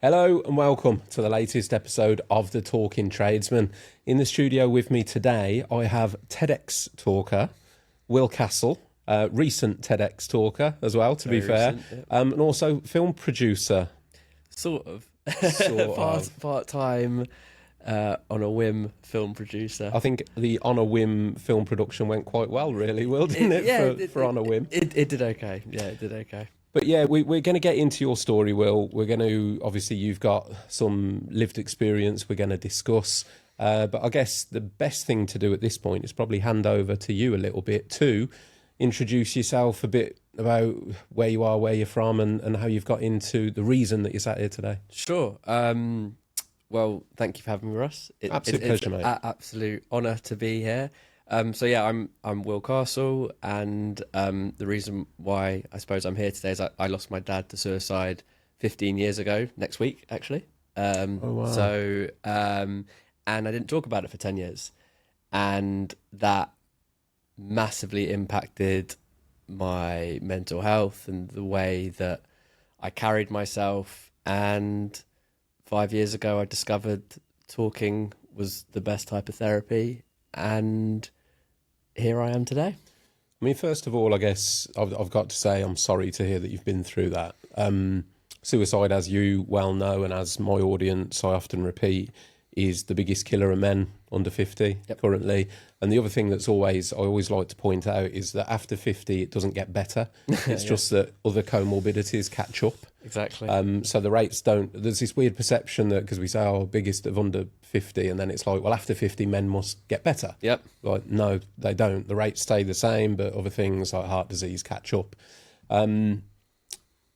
Hello and welcome to the latest episode of the Talking Tradesman. In the studio with me today, I have TEDx talker Will Castle, recent TEDx talker as well, to be fair, Yep. and also film producer. Sort of. Sort of. Part-time, on a whim film producer. I think the On a Whim film production went quite well, really, Will, didn't it, for On a Whim? It did okay. Yeah, it did okay. But yeah, we're going to get into your story, Will. We're going to, obviously, you've got some lived experience we're going to discuss. But I guess the best thing to do at this point is probably hand over to you a little bit to introduce yourself a bit about where you are, where you're from, and how you've got into the reason that you're sat here today. Sure. Well, thank you for having me, Russ. Absolute pleasure, mate. It's an absolute honour to be here. So yeah, I'm Will Castle, and the reason why I suppose I'm here today is I lost my dad to suicide 15 years ago next week, actually. Oh, wow. So and I didn't talk about it for 10 years, and that massively impacted my mental health and the way that I carried myself. And 5 years ago, I discovered talking was the best type of therapy, and here I am today. I mean, first of all, I guess I've got to say I'm sorry to hear that you've been through that. Suicide, as you well know, and as my audience, I often repeat, is the biggest killer of men under 50 currently. And the other thing I always like to point out is that after 50, it doesn't get better. It's just that other comorbidities catch up. Exactly. So the rates there's this weird perception that because we say, biggest of under 50, and then it's like, well, after 50, men must get better. Yep. Like, no, they don't. The rates stay the same, but other things like heart disease catch up.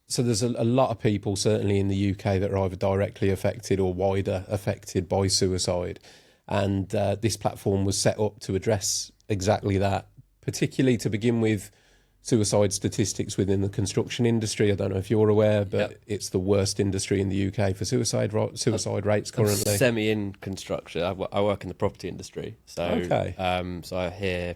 So there's a lot of people, certainly in the UK, that are either directly affected or wider affected by suicide. And this platform was set up to address exactly that, particularly to begin with suicide statistics within the construction industry. I don't know if you're aware, but It's the worst industry in the UK for suicide rates currently. I'm semi in construction. I work in the property industry. So, Okay. So I hear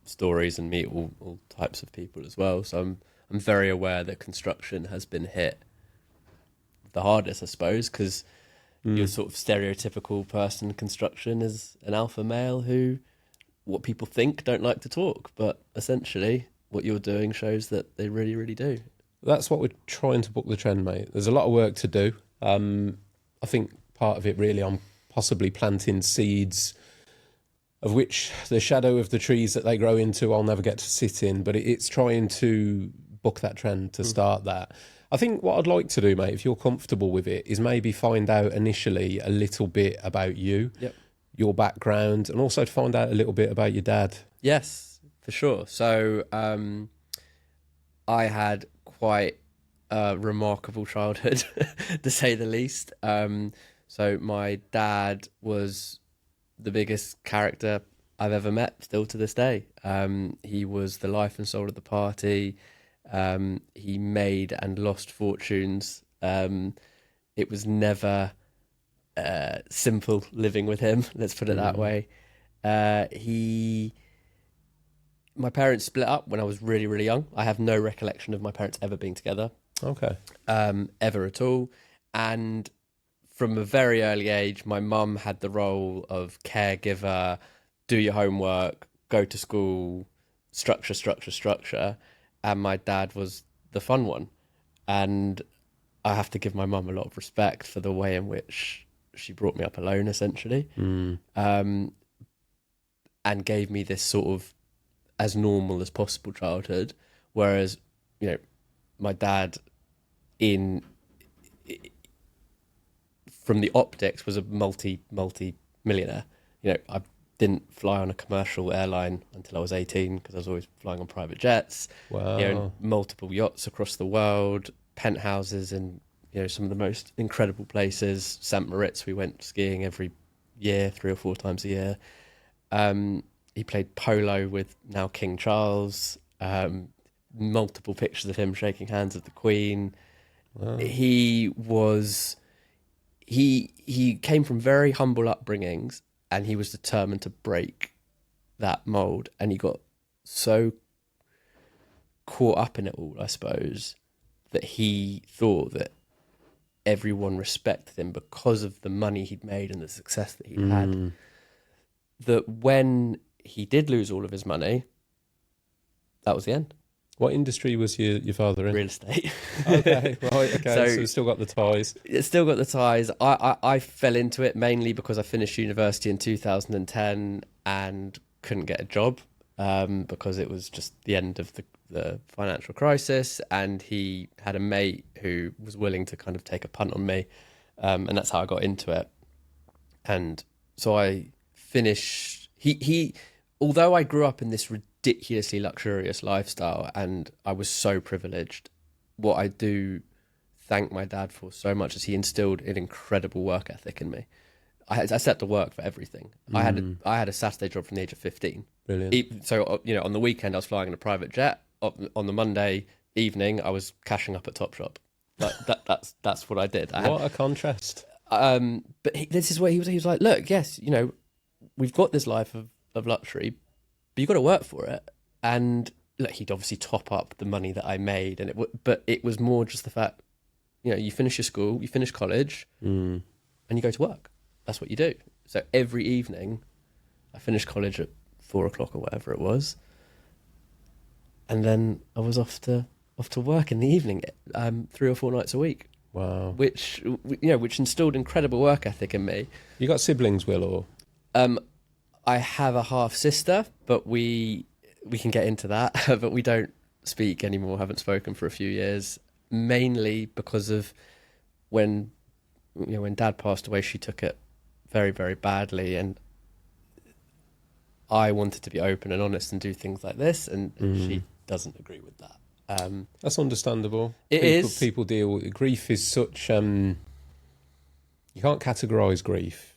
stories and meet all types of people as well. So I'm very aware that construction has been hit the hardest, I suppose, because you're sort of stereotypical person in construction as an alpha male who, what people think, don't like to talk. But essentially, what you're doing shows that they really, really do. That's what we're trying to book the trend, mate. There's a lot of work to do. I think part of it really, I'm possibly planting seeds of which the shadow of the trees that they grow into, I'll never get to sit in. But it's trying to book that trend to start that. I think what I'd like to do, mate, if you're comfortable with it, is maybe find out initially a little bit about you, your background, and also to find out a little bit about your dad. Yes, for sure. So I had quite a remarkable childhood, to say the least. So my dad was the biggest character I've ever met, still to this day. He was the life and soul of the party. He made and lost fortunes. It was never simple living with him, let's put it that way. My parents split up when I was really, really young. I have no recollection of my parents ever being together. Okay. Ever at all. And from a very early age, my mum had the role of caregiver, do your homework, go to school, structure. And my dad was the fun one. And I have to give my mum a lot of respect for the way in which she brought me up alone, essentially. And gave me this sort of as normal as possible childhood. Whereas, my dad from the optics was a multi-millionaire. I didn't fly on a commercial airline until I was 18 because I was always flying on private jets. Wow. He owned multiple yachts across the world, penthouses in some of the most incredible places. St. Moritz, we went skiing every year, 3 or 4 times a year. He played polo with now King Charles. Multiple pictures of him shaking hands with the Queen. Wow. He came from very humble upbringings, and he was determined to break that mold. And he got so caught up in it all, I suppose, that he thought that everyone respected him because of the money he'd made and the success that he'd had. That when he did lose all of his money, that was the end. What industry was your father in? Real estate. Okay, right, okay. So we've still got the ties. It's still got the ties. I fell into it mainly because I finished university in 2010 and couldn't get a job because it was just the end of the financial crisis, and he had a mate who was willing to kind of take a punt on me, and that's how I got into it. And so I finished. He although I grew up in this ridiculously luxurious lifestyle and I was so privileged, what I do thank my dad for so much is he instilled an incredible work ethic in me. I set to work for everything. I had a Saturday job from the age of 15. Brilliant. So on the weekend I was flying in a private jet. On the Monday evening I was cashing up at Topshop. Like that's what I did. What a contrast. But this is where he was like, look, yes, we've got this life of luxury, but you've got to work for it. And look, he'd obviously top up the money that I made, but it was more just the fact, you finish your school, you finish college, and you go to work. That's what you do. So every evening, I finished college at 4:00 or whatever it was, and then I was off to work in the evening, 3 or 4 nights a week. Wow. Which instilled incredible work ethic in me. You got siblings, Will, or? I have a half sister, but we can get into that. But we don't speak anymore. Haven't spoken for a few years, mainly because of when Dad passed away. She took it very, very badly, and I wanted to be open and honest and do things like this, and she doesn't agree with that. That's understandable. People deal with grief is such. You can't categorise grief.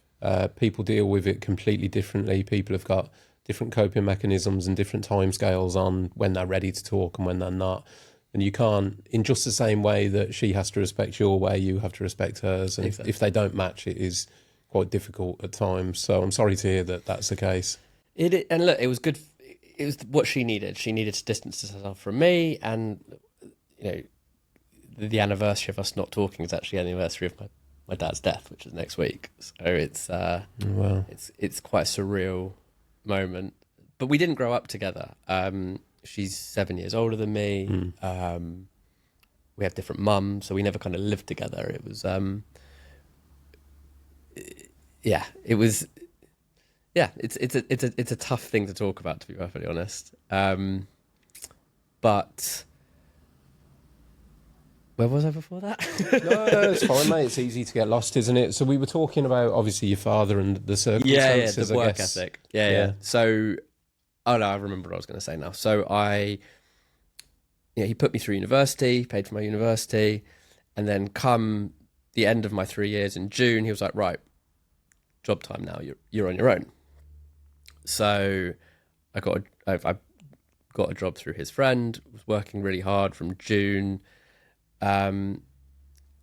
People deal with it completely differently. People have got different coping mechanisms and different timescales on when they're ready to talk and when they're not. And you can't, in just the same way that she has to respect your way, you have to respect hers. And Exactly. if they don't match, it is quite difficult at times. So I'm sorry to hear that that's the case. And look, it was good. It was what she needed. She needed to distance herself from me, and the anniversary of us not talking is actually the anniversary of my dad's death, which is next week. So it's Wow. it's quite a surreal moment. But we didn't grow up together. She's 7 years older than me. We have different mums, so we never kind of lived together. It was it's a tough thing to talk about, to be perfectly honest. But where was I before that? No, it's fine, mate. It's easy to get lost, isn't it? So we were talking about, obviously, your father and the circumstances, the work I guess. ethic. Yeah. So, I remember what I was going to say now. So he put me through university, paid for my university, and then come the end of my 3 years in June, he was like, right, job time now. You're on your own. So I got a job through his friend. Was working really hard from June. And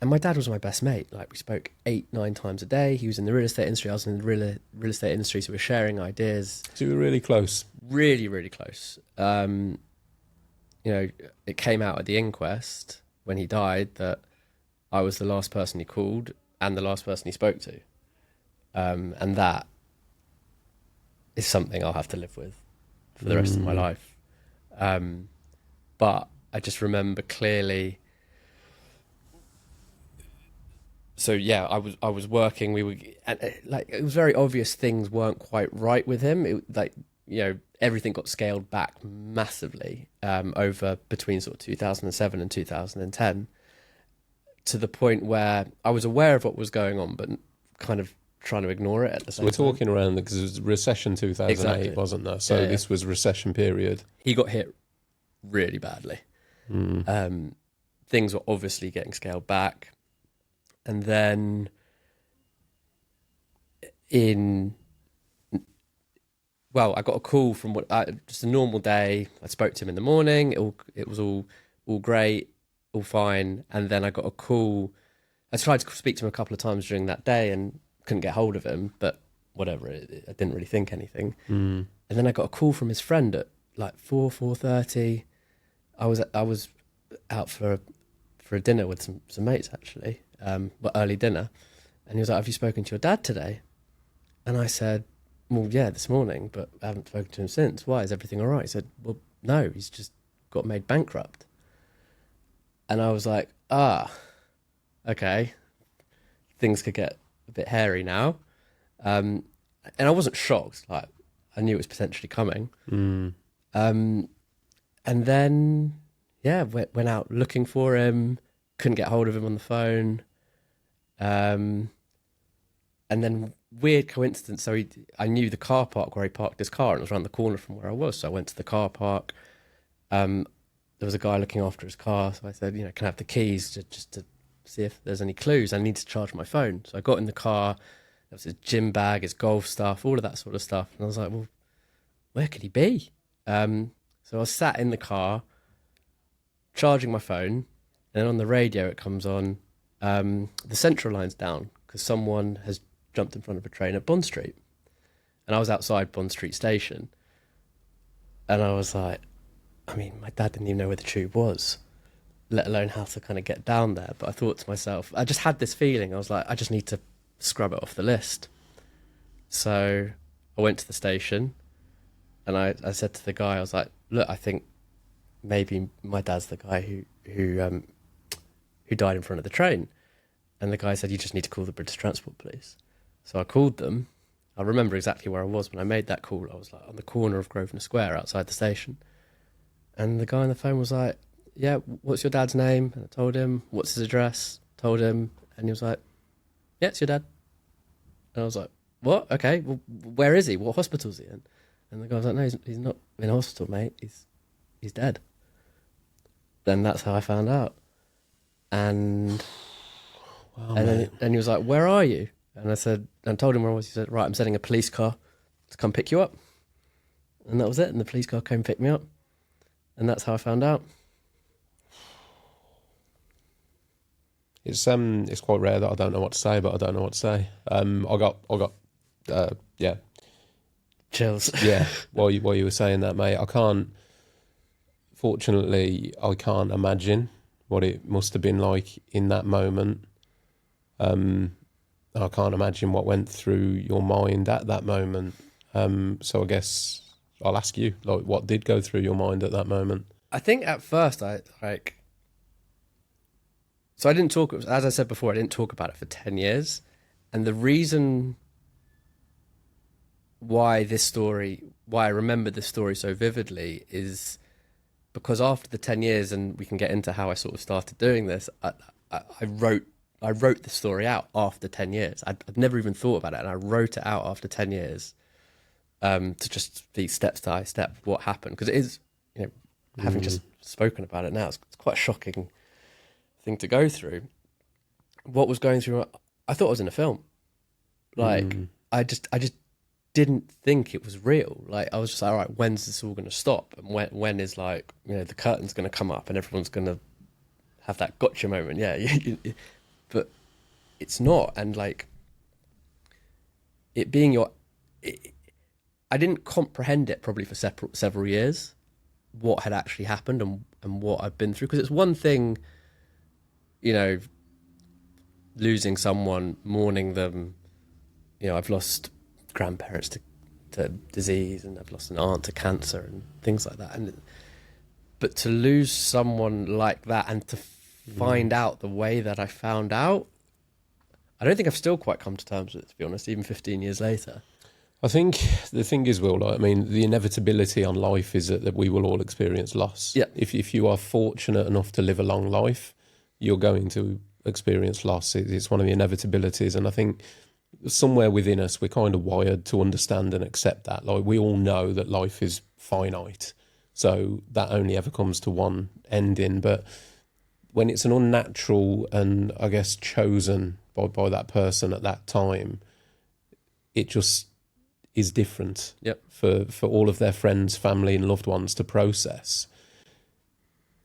my dad was my best mate. Like, we spoke 8-9 times a day. He was in the real estate industry. I was in the real estate industry. So we were sharing ideas. So you were really close. Really, really close. It came out at the inquest when he died that I was the last person he called and the last person he spoke to. And that is something I'll have to live with for the rest of my life. But I just remember clearly. So yeah, I was working. It was very obvious things weren't quite right with him. Everything got scaled back massively over between sort of 2007 and 2010, to the point where I was aware of what was going on, but kind of trying to ignore it at the same time. We're talking around because it was recession 2008, Exactly. wasn't there? So this was recession period. He got hit really badly. Things were obviously getting scaled back. And then I got a call from just a normal day. I spoke to him in the morning. It was all great, all fine. And then I got a call. I tried to speak to him a couple of times during that day and couldn't get hold of him, but whatever, I didn't really think anything. And then I got a call from his friend at like 4:30. I was out for a dinner with some mates, actually. early dinner. And he was like, have you spoken to your dad today? And I said, well, yeah, this morning, but I haven't spoken to him since. Why? Is everything all right? He said, well, no, he's just got made bankrupt. And I was like, okay, things could get a bit hairy now. And I wasn't shocked. Like, I knew it was potentially coming. And then, yeah, went out looking for him, couldn't get hold of him on the phone. And then, weird coincidence, so I knew the car park where he parked his car, and it was around the corner from where I was. So I went to the car park. There was a guy looking after his car, so I said, can I have the keys just to see if there's any clues? I need to charge my phone. So I got in the car. There was his gym bag, his golf stuff, all of that sort of stuff. And I was like, well, where could he be? So I was sat in the car, charging my phone, and on the radio it comes on, the central line's down because someone has jumped in front of a train at Bond Street. And I was outside Bond Street station. And I was like, my dad didn't even know where the tube was, let alone how to kind of get down there. But I thought to myself, I just had this feeling. I was like, I just need to scrub it off the list. So I went to the station and I said to the guy, I was like, look, I think maybe my dad's the guy who died in front of the train. And the guy said, you just need to call the British Transport Police. So I called them. I remember exactly where I was when I made that call. I was like on the corner of Grosvenor Square outside the station. And the guy on the phone was like, yeah, what's your dad's name? And I told him, what's his address? Told him. And he was like, yeah, it's your dad. And I was like, what? Okay, well, where is he? What hospital is he in? And the guy was like, no, he's not in a hospital, mate. He's dead. Then that's how I found out. And then he was like, where are you? And I told him where I was. He said, right, I'm sending a police car to come pick you up. And that was it. And the police car came and picked me up. And that's how I found out. It's quite rare that I don't know what to say, but I don't know what to say. I got Chills. Yeah, while you were saying that, mate, fortunately, I can't imagine what it must have been like in that moment. I can't imagine what went through your mind at that moment. So I guess I'll ask you, like, what did go through your mind at that moment? I think at first so I didn't talk, as I said before, I didn't talk about it for 10 years. And the reason why I remember this story so vividly is because after the 10 years, and we can get into how I sort of started doing this, I wrote the story out after 10 years. I'd never even thought about it, and I wrote it out after 10 years to just be step by step what happened. Because it is, having just spoken about it now, it's quite a shocking thing to go through. What was going through, I thought I was in a film. Like, I just didn't think it was real. Like, I was just like, all right, when's this all going to stop? And when is, like, the curtain's going to come up and everyone's going to have that gotcha moment. Yeah. But it's not. And, like, it being I didn't comprehend it probably for several years, what had actually happened and what I've been through. Because it's one thing, losing someone, mourning them. I've lost grandparents to disease, and I've lost an aunt to cancer and things like that. But to lose someone like that and to find out the way that I found out, I don't think I've still quite come to terms with it, to be honest, even 15 years later. I think the thing is, Will, the inevitability on life is that we will all experience loss. Yeah. If you are fortunate enough to live a long life, you're going to experience loss. It's one of the inevitabilities. And I think somewhere within us, we're kind of wired to understand and accept that. Like, we all know that life is finite. So that only ever comes to one ending. But when it's an unnatural and, I guess, chosen by that person at that time, it just is different. Yep. For all of their friends, family and loved ones to process.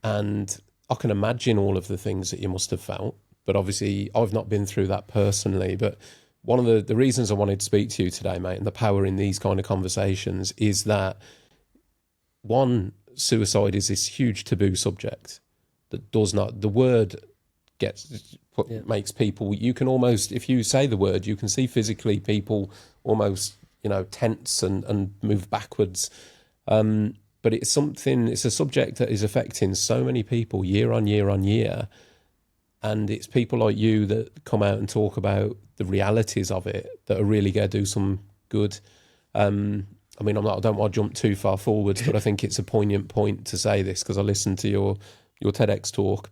And I can imagine all of the things that you must have felt, but obviously I've not been through that personally. But one of the reasons I wanted to speak to you today, mate, and the power in these kind of conversations is that, one, suicide is this huge taboo subject that does not, the word gets makes people, you can almost, if you say the word, you can see physically people almost, tense and move backwards. But it's a subject that is affecting so many people year on year on year. And it's people like you that come out and talk about the realities of it that are really going to do some good. I don't want to jump too far forwards, but I think it's a poignant point to say this because I listened to your TEDx talk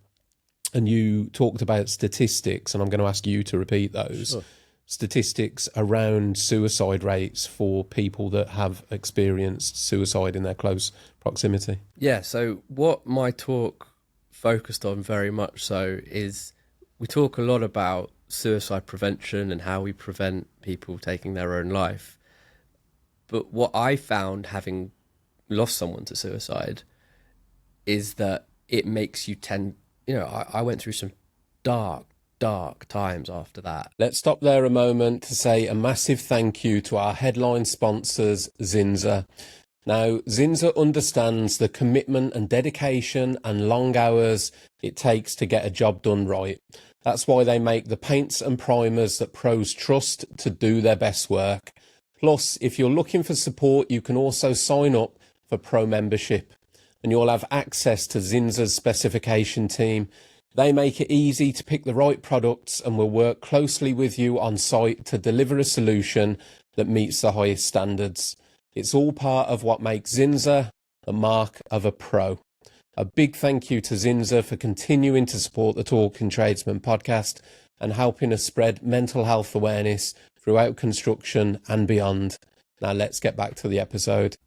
and you talked about statistics, and I'm going to ask you to repeat those. Sure. Statistics around suicide rates for people that have experienced suicide in their close proximity. Yeah, so what my talk focused on very much so is we talk a lot about suicide prevention and how we prevent people taking their own life. But what I found, having lost someone to suicide, is that it makes you I went through some dark times after that. Let's stop there a moment to say a massive thank you to our headline sponsors, Zinza. Now, Zinza understands the commitment and dedication and long hours it takes to get a job done right. That's why they make the paints and primers that pros trust to do their best work. Plus, if you're looking for support, you can also sign up for pro membership and you'll have access to Zinza's specification team. They make it easy to pick the right products and will work closely with you on site to deliver a solution that meets the highest standards. It's all part of what makes Zinza the mark of a pro. A big thank you to Zinza for continuing to support the Talking Tradesman podcast and helping us spread mental health awareness throughout construction and beyond. Now let's get back to the episode.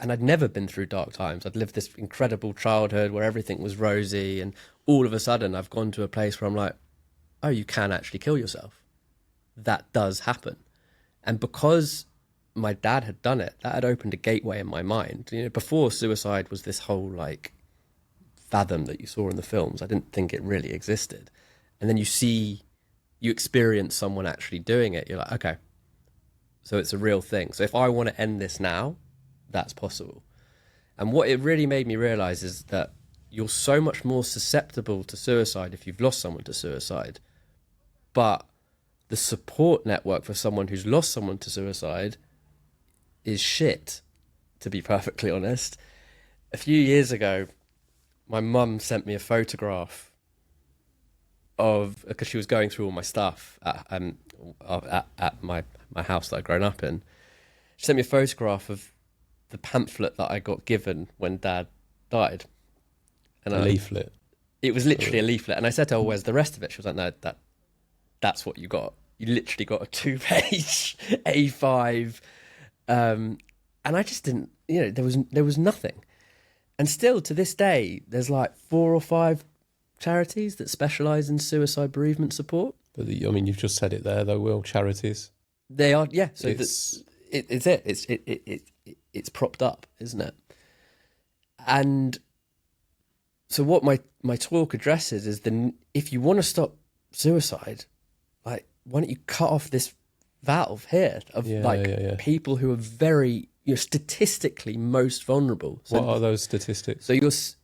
And I'd never been through dark times. I'd lived this incredible childhood where everything was rosy, and all of a sudden I've gone to a place where I'm like, oh, you can actually kill yourself. That does happen. And because my dad had done it, that had opened a gateway in my mind. Before suicide was this whole fathom that you saw in the films. I didn't think it really existed. And then you experience someone actually doing it. You're like, okay, so it's a real thing. So if I want to end this now, that's possible. And what it really made me realize is that you're so much more susceptible to suicide if you've lost someone to suicide. But the support network for someone who's lost someone to suicide is shit, to be perfectly honest. A few years ago, my mum sent me a photograph because she was going through all my stuff at my house that I'd grown up in. She sent me a photograph of the pamphlet that I got given when Dad died. And a leaflet. It was literally a leaflet. And I said to her, where's the rest of it? She was like, no, that's what you got. You literally got a 2-page A5. And I just didn't, there was nothing. And still to this day, there's 4 or 5 charities that specialise in suicide bereavement support. But you've just said it there, though, Will. Charities. They are, yeah. So it's propped up, isn't it? And so what my talk addresses is if you want to stop suicide, why don't you cut off this valve here of people who are very, statistically most vulnerable. So what are those statistics?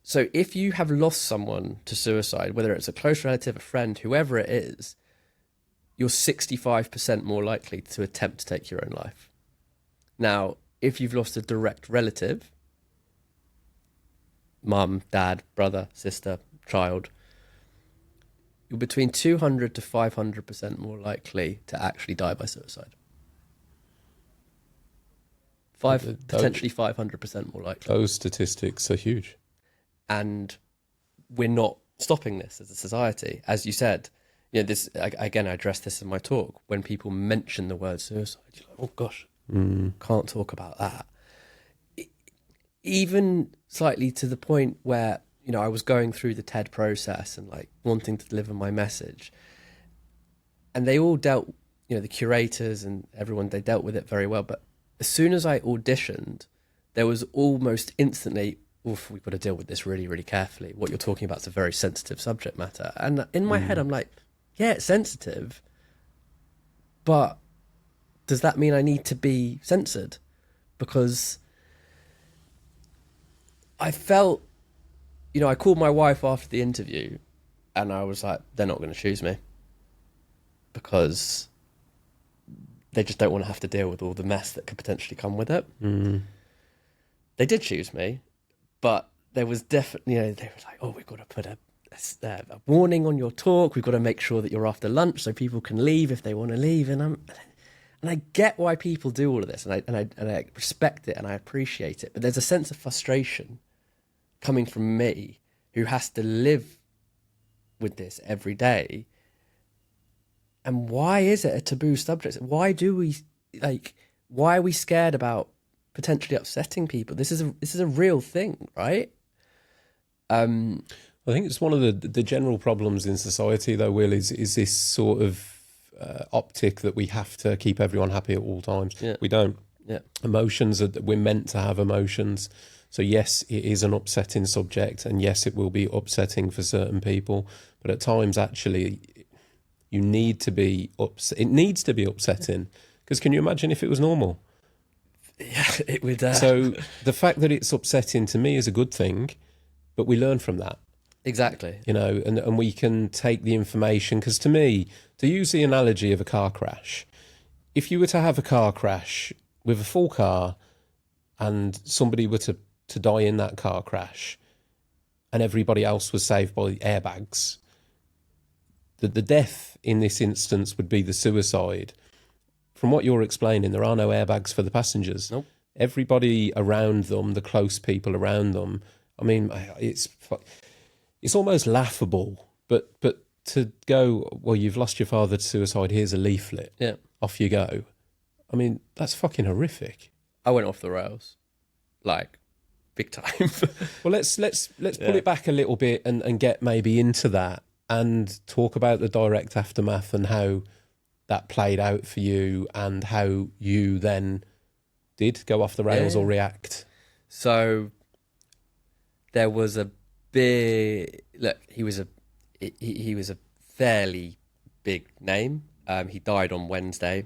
So if you have lost someone to suicide, whether it's a close relative, a friend, whoever it is, you're 65% more likely to attempt to take your own life. Now, if you've lost a direct relative, mum, dad, brother, sister, child, you're between 200 to 500% more likely to actually die by suicide. Potentially 500% more likely. Those statistics are huge. And we're not stopping this as a society. As you said, this again, I addressed this in my talk. When people mention the word suicide, you're like, oh gosh, can't talk about that. Even slightly to the point where, I was going through the TED process and wanting to deliver my message. And they all dealt, the curators and everyone, they dealt with it very well. But as soon as I auditioned, there was almost instantly, oof, we've got to deal with this really, really carefully. What you're talking about is a very sensitive subject matter. And in my head, I'm like, yeah, it's sensitive, but does that mean I need to be censored? Because I felt, I called my wife after the interview and I was like, they're not going to choose me. because they just don't want to have to deal with all the mess that could potentially come with it. They did choose me, but there was definitely, they were like, oh, we've got to put a warning on your talk. We've got to make sure that you're after lunch so people can leave if they want to leave. And I get why people do all of this, and I respect it and I appreciate it. But there's a sense of frustration coming from me, who has to live with this every day. And why is it a taboo subject? Why are we scared about potentially upsetting people? This is a real thing, right? I think it's one of the general problems in society, though, Will, is this sort of optic that we have to keep everyone happy at all times. Yeah. We don't. Yeah. Emotions, we're meant to have emotions. So yes, it is an upsetting subject, and yes, it will be upsetting for certain people. But at times, actually, you need to be it needs to be upsetting, because can you imagine if it was normal? Yeah, it would. So the fact that it's upsetting to me is a good thing, but we learn from that. Exactly. And we can take the information, because to me, to use the analogy of a car crash, if you were to have a car crash with a full car and somebody were to die in that car crash and everybody else was saved by airbags, the death in this instance would be the suicide. From what you're explaining, there are no airbags for the passengers. Nope. Everybody around them, the close people around them, I mean, it's almost laughable, but to go, well, you've lost your father to suicide, here's a leaflet, Yeah. off you go. I mean, that's fucking horrific. I went off the rails, like, big time. Well, let's pull it back a little bit and get maybe into that and talk about the direct aftermath and how that played out for you and how you then did go off the rails or react. So there was a big look. He was a fairly big name. He died on Wednesday.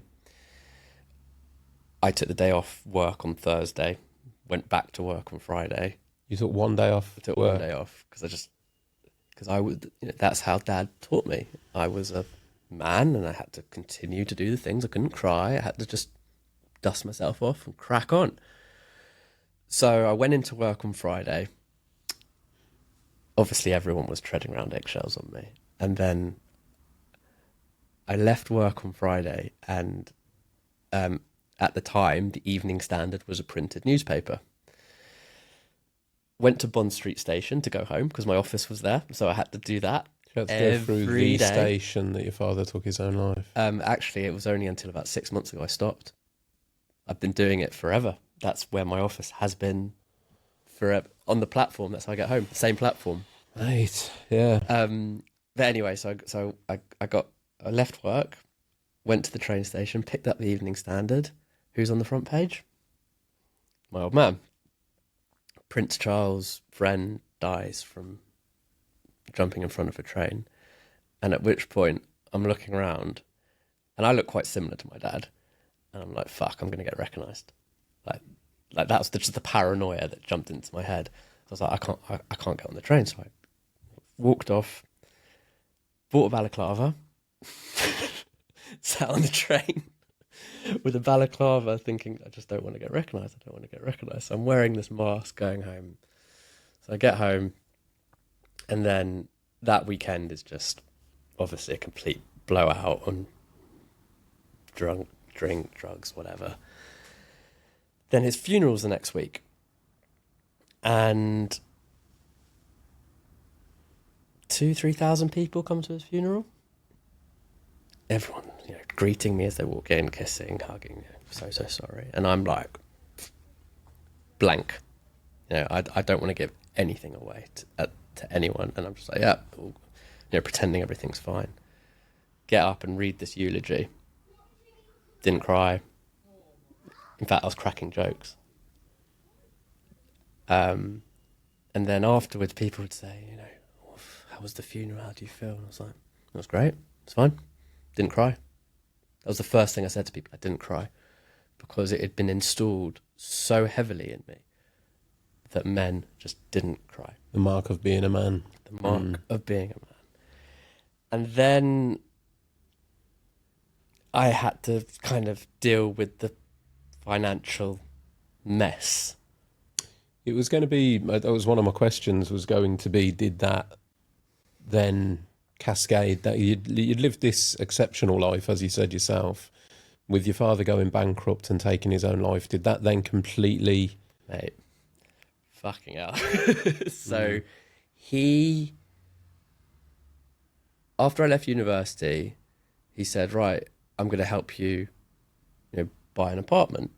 I took the day off work on Thursday. Went back to work on Friday. You took one day off? I took one day off because I would. That's how Dad taught me. I was a man and I had to continue to do the things. I couldn't cry. I had to just dust myself off and crack on. So I went into work on Friday. Obviously, everyone was treading around eggshells on me. And then I left work on Friday, and at the time, the Evening Standard was a printed newspaper. Went to Bond Street Station to go home because my office was there, so I had to do that. You had to go through the station that your father took his own life. Actually, it was only until about 6 months ago I stopped. I've been doing it forever. That's where my office has been forever. On the platform, that's how I get home. The same platform. Right, yeah. But anyway, so I left work, went to the train station, picked up the Evening Standard. Who's on the front page? My old man. Prince Charles' friend dies from jumping in front of a train. And at which point I'm looking around and I look quite similar to my dad. And I'm like, fuck, I'm going to get recognised. Like that's just the paranoia that jumped into my head. So I was like, I can't get on the train. So I walked off, bought a balaclava, sat on the train with a balaclava thinking, I just don't want to get recognised. I don't want to get recognised. So I'm wearing this mask going home. So I get home, and then that weekend is just obviously a complete blowout on drink, drugs, whatever. Then his funeral's the next week. And 2,000-3,000 people come to his funeral. Everyone, greeting me as they walk in, kissing, hugging. So sorry. And I'm like, blank. I don't want to give anything away to anyone. And I'm just like, yeah, pretending everything's fine. Get up and read this eulogy. Didn't cry. In fact, I was cracking jokes. And then afterwards, people would say, how was the funeral? How do you feel? And I was like, it was great. It's fine. Didn't cry. That was the first thing I said to people. I didn't cry because it had been installed so heavily in me that men just didn't cry. The mark of being a man. The mark of being a man. And then I had to kind of deal with the financial mess. It was going to be, that was one of my questions, was going to be, did that then cascade, that you'd lived this exceptional life, as you said yourself, with your father going bankrupt and taking his own life, did that then completely... Mate, fucking hell. So he, after I left university, he said, right, I'm going to help you, buy an apartment.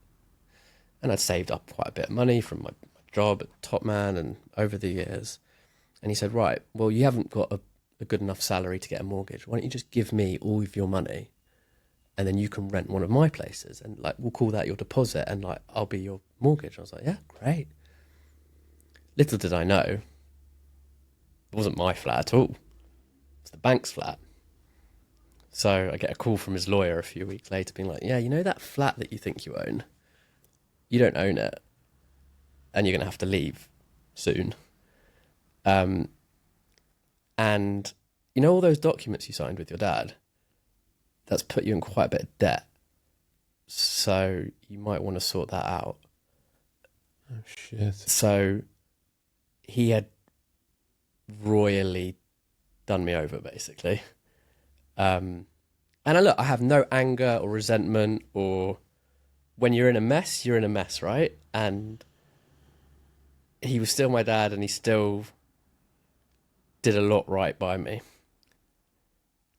And I'd saved up quite a bit of money from my job at Top Man and over the years. And he said, right, well, you haven't got a good enough salary to get a mortgage. Why don't you just give me all of your money and then you can rent one of my places and like, we'll call that your deposit and like, I'll be your mortgage. I was like, yeah, great. Little did I know, it wasn't my flat at all. It was the bank's flat. So I get a call from his lawyer a few weeks later being like, yeah, you know that flat that you think you own? You don't own it. And you're going to have to leave soon. And you know all those documents you signed with your dad? That's put you in quite a bit of debt. So you might want to sort that out. Oh, shit. So he had royally done me over, basically. And I have no anger or resentment, or when you're in a mess, you're in a mess, right? And he was still my dad and he still did a lot right by me.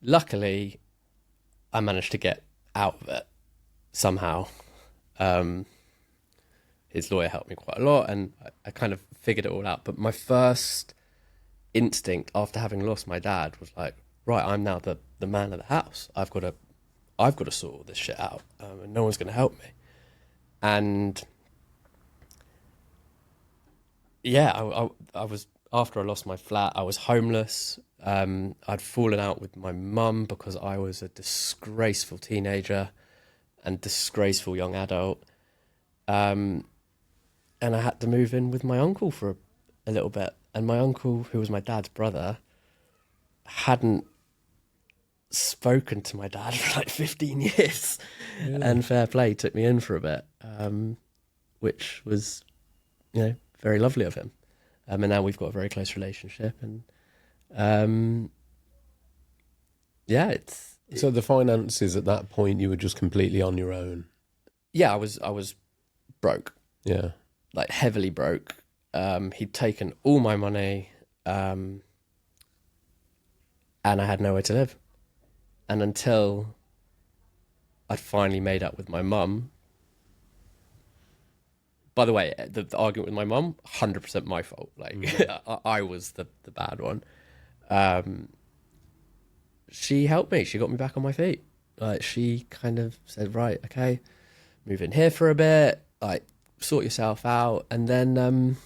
Luckily, I managed to get out of it somehow. His lawyer helped me quite a lot and I kind of figured it all out. But my first instinct after having lost my dad was like, right, I'm now the man of the house. I've got to sort all this shit out, and no one's going to help me. And yeah, I was, after I lost my flat, I was homeless. I'd fallen out with my mum because I was a disgraceful teenager and disgraceful young adult. And I had to move in with my uncle for a little bit. And my uncle, who was my dad's brother, hadn't spoken to my dad for like 15 years. Yeah. And fair play, took me in for a bit, which was, very lovely of him. And now we've got a very close relationship. And So the finances at that point, you were just completely on your own? Yeah, I was broke. Yeah. Like heavily broke. He'd taken all my money, and I had nowhere to live. And until I finally made up with my mum. By the way, the argument with my mum, 100% my fault. Like, I was the bad one. She helped me. She got me back on my feet. Like, she kind of said, right, okay, move in here for a bit, like, sort yourself out, and then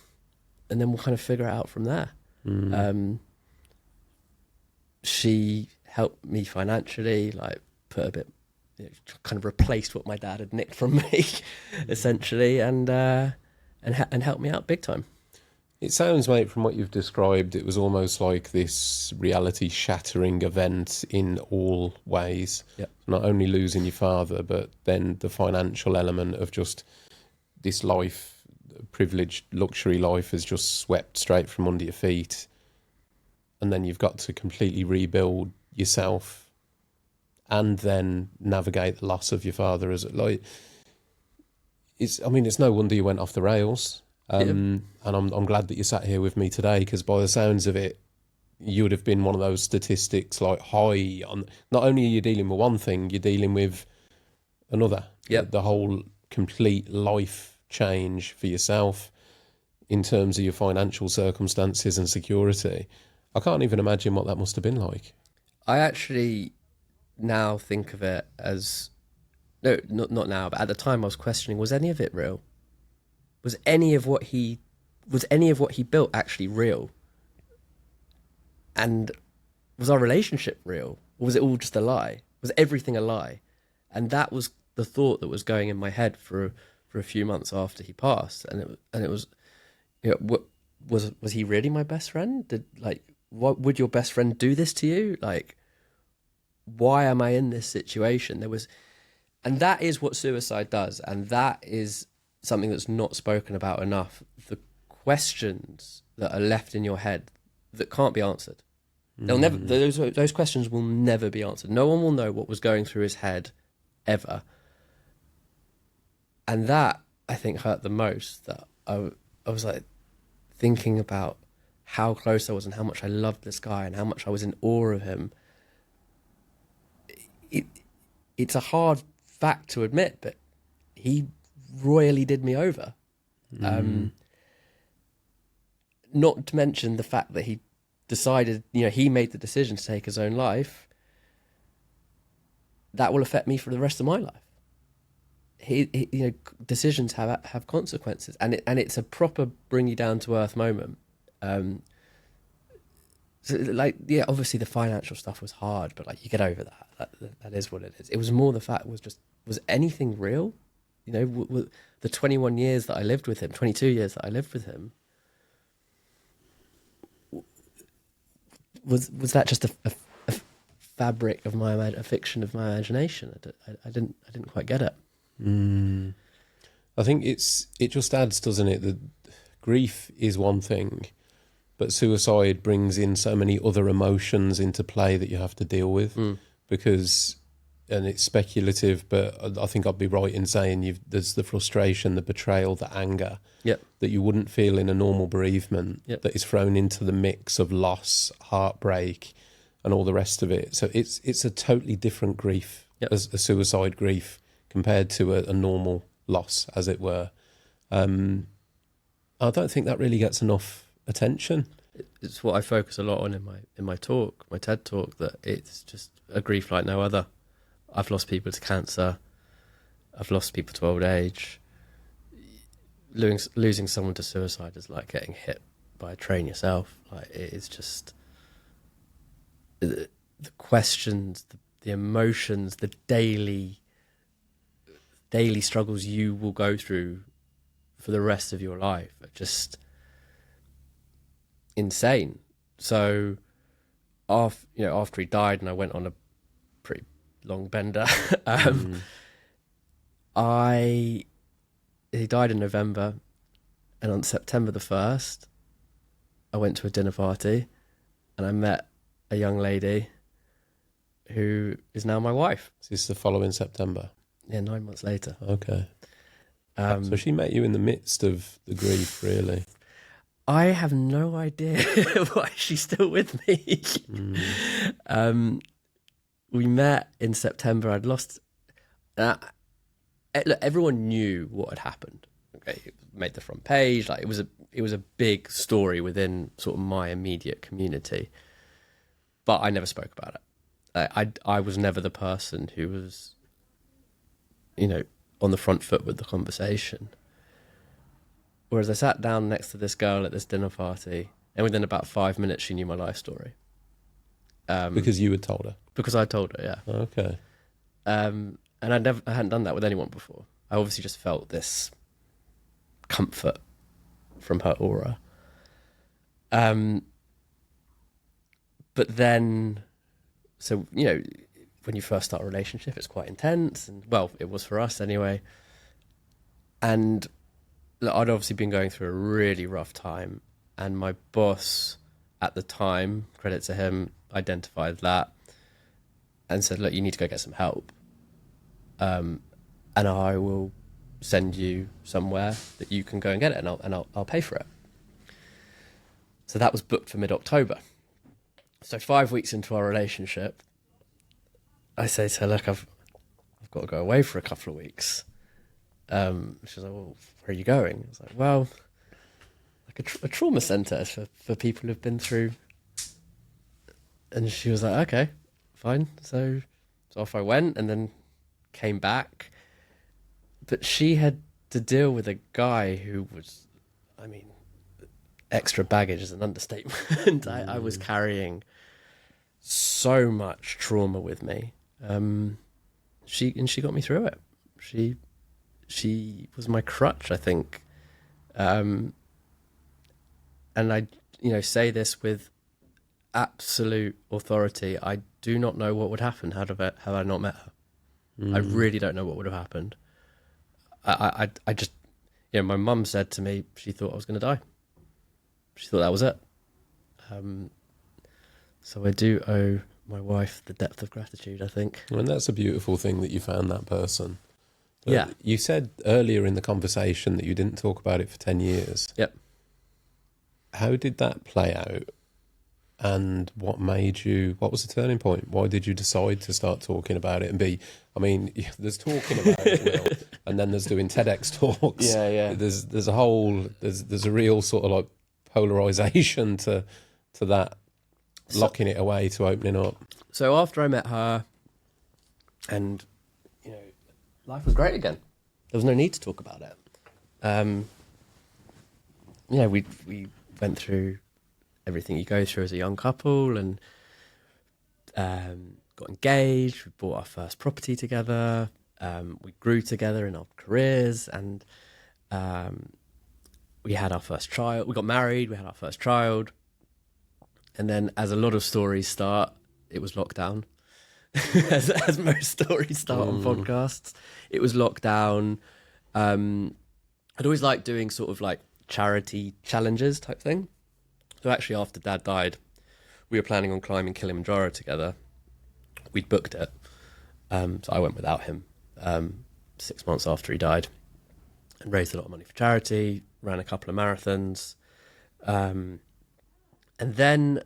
we'll kind of figure it out from there. She helped me financially, like, put a bit, kind of replaced what my dad had nicked from me, essentially, and helped me out big time. It sounds, mate, from what you've described, it was almost like this reality-shattering event in all ways. Yep. Not only losing your father, but then the financial element of just this life, privileged luxury life, has just swept straight from under your feet. And then you've got to completely rebuild yourself and then navigate the loss of your father. It's no wonder you went off the rails. And I'm glad that you sat here with me today, because by the sounds of it, you would have been one of those statistics like high on. Not only are you dealing with one thing, you're dealing with another. Yep. The whole complete life change for yourself in terms of your financial circumstances and security. I can't even imagine what that must have been like. I actually now think of it as, no, not now, but at the time I was questioning, was any of it real? Was any of what he built actually real? And was our relationship real? Or was it all just a lie? Was everything a lie? And that was the thought that was going in my head for a few months after he passed. And it was, was he really my best friend? What would your best friend do this to you? Like, why am I in this situation? And that is what suicide does. And that is something that's not spoken about enough. The questions that are left in your head that can't be answered. They'll never, those questions will never be answered. No one will know what was going through his head ever. And that, I think, hurt the most. That I was like thinking about how close I was and how much I loved this guy and how much I was in awe of him. It's a hard fact to admit, but he royally did me over. Not to mention the fact that he decided, he made the decision to take his own life. That will affect me for the rest of my life. Decisions have consequences, and it's a proper bring you down to earth moment. Obviously the financial stuff was hard, but like you get over that. That is what it is. It was more the fact was anything real? The 21 years that I lived with him, 22 years that I lived with him, was that just a fabric of a fiction of my imagination? I didn't quite get it. I think it just adds, doesn't it? That grief is one thing, but suicide brings in so many other emotions into play that you have to deal with, because, and it's speculative, but I think I'd be right in saying there's the frustration, the betrayal, the anger that you wouldn't feel in a normal bereavement, that is thrown into the mix of loss, heartbreak, and all the rest of it. So it's a totally different grief, as a suicide grief, compared to a normal loss, as it were. I don't think that really gets enough attention. It's what I focus a lot on in my talk, my TED talk, that it's just a grief like no other. I've lost people to cancer. I've lost people to old age. Losing someone to suicide is like getting hit by a train yourself. Like, it is just the questions, the emotions, the daily struggles you will go through for the rest of your life are just insane. So after he died and I went on a pretty long bender, he died in November, and on September the 1st I went to a dinner party and I met a young lady who is now my wife. Is this the following September? Yeah, 9 months later. Okay. So she met you in the midst of the grief, really. I have no idea why she's still with me. We met in September. I'd lost... look, everyone knew what had happened. Okay, it made the front page. Like, it was a big story within sort of my immediate community. But I never spoke about it. I was never the person who was, on the front foot with the conversation. Whereas I sat down next to this girl at this dinner party, and within about 5 minutes, she knew my life story. Because you had told her? Because I told her, yeah. Okay. And I hadn't done that with anyone before. I obviously just felt this comfort from her aura. But then, so, when you first start a relationship, it's quite intense. And, well, it was for us anyway. And look, I'd obviously been going through a really rough time. And my boss at the time, credit to him, identified that and said, look, you need to go get some help. And I will send you somewhere that you can go and get it, and I'll pay for it. So that was booked for mid-October. So 5 weeks into our relationship, I say to her, look, I've got to go away for a couple of weeks. She's like, well, where are you going? I was like, well, like a trauma centre for people who've been through. And she was like, okay, fine. So off I went, and then came back. But she had to deal with a guy who was, extra baggage is an understatement. I was carrying so much trauma with me. She got me through it. She was my crutch, I think. And I, say this with absolute authority, I do not know what would happen had I not met her. I really don't know what would have happened. I just, my mum said to me she thought I was going to die. She thought that was it. So I do owe my wife the depth of gratitude, I think. And that's a beautiful thing that you found that person. But yeah. You said earlier in the conversation that you didn't talk about it for 10 years. Yep. How did that play out? And what was the turning point? Why did you decide to start talking about it? And there's talking about it, Will, and then there's doing TEDx talks. Yeah. There's a real sort of like polarization to that, locking it away to opening up. So after I met her, and life was great again. There was no need to talk about it. We went through everything you go through as a young couple, and got engaged. We bought our first property together. We grew together in our careers, and we had our first child. We got married. We had our first child, and then, as a lot of stories start, it was lockdown. as most stories start on podcasts, it was lockdown. I'd always liked doing sort of like charity challenges type thing. So actually, after Dad died, we were planning on climbing Kilimanjaro together. We'd booked it. So I went without him 6 months after he died, and raised a lot of money for charity, ran a couple of marathons. And then,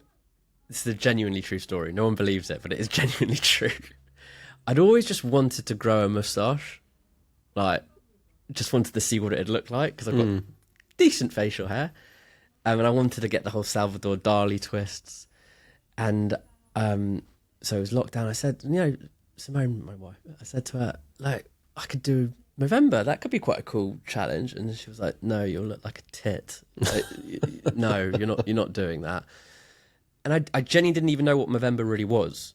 this is a genuinely true story. No one believes it, but it is genuinely true. I'd always just wanted to grow a moustache. Like, just wanted to see what it'd look like, because I've got decent facial hair. And I wanted to get the whole Salvador Dali twists. And so it was lockdown. I said, Simone, my wife, I said to her, like, I could do November. That could be quite a cool challenge. And she was like, no, you'll look like a tit. Like, no, you're not doing that. And I genuinely didn't even know what Movember really was.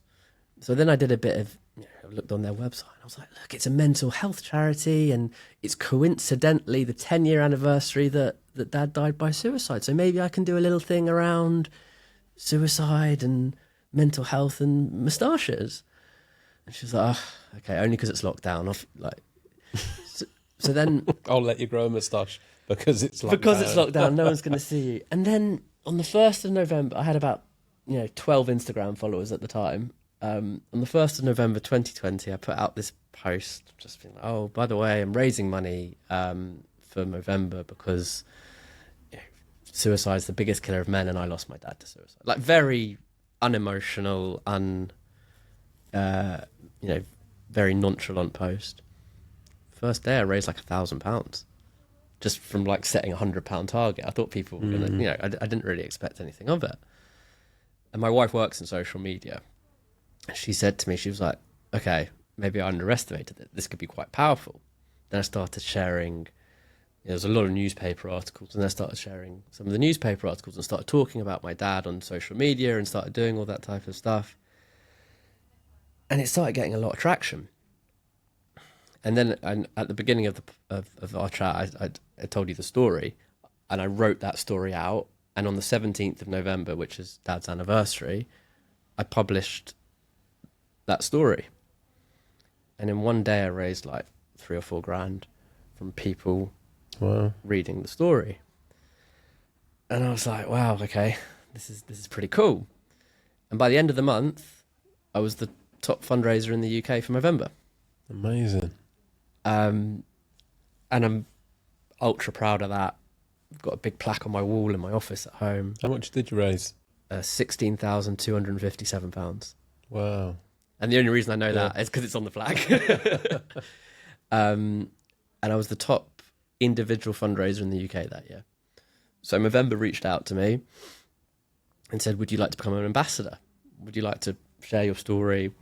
So then I did a bit of, I looked on their website, and I was like, look, it's a mental health charity, and it's coincidentally the 10-year anniversary that Dad died by suicide. So maybe I can do a little thing around suicide and mental health and moustaches. And she was like, oh, okay, only because it's locked down. So then I'll let you grow a moustache because it's locked because down. it's locked down. No one's going to see you. And then on the 1st of November, I had about 12 Instagram followers at the time. On the 1st of November 2020, I put out this post just being like, oh, by the way, I'm raising money for Movember because suicide is the biggest killer of men, and I lost my dad to suicide. Like, very unemotional, very nonchalant post. First day I raised like £1,000 just from like setting £100 target. I thought people were gonna, I didn't really expect anything of it. And my wife works in social media. She said to me, she was like, okay, maybe I underestimated it. This could be quite powerful. Then I started sharing, there's a lot of newspaper articles, and I started sharing some of the newspaper articles and started talking about my dad on social media and started doing all that type of stuff. And it started getting a lot of traction. And then at the beginning of our chat, I told you the story, and I wrote that story out. And on the 17th of November, which is Dad's anniversary, I published that story. And in one day, I raised like 3 or 4 grand from people reading the story. And I was like, wow, okay, this is pretty cool. And by the end of the month, I was the top fundraiser in the UK for November. Amazing. And I'm ultra proud of that. I've got a big plaque on my wall in my office at home. How much did you raise? £16,257. Wow. And the only reason I know that is because it's on the flag. And I was the top individual fundraiser in the UK that year. So Movember reached out to me and said, would you like to become an ambassador? Would you like to share your story,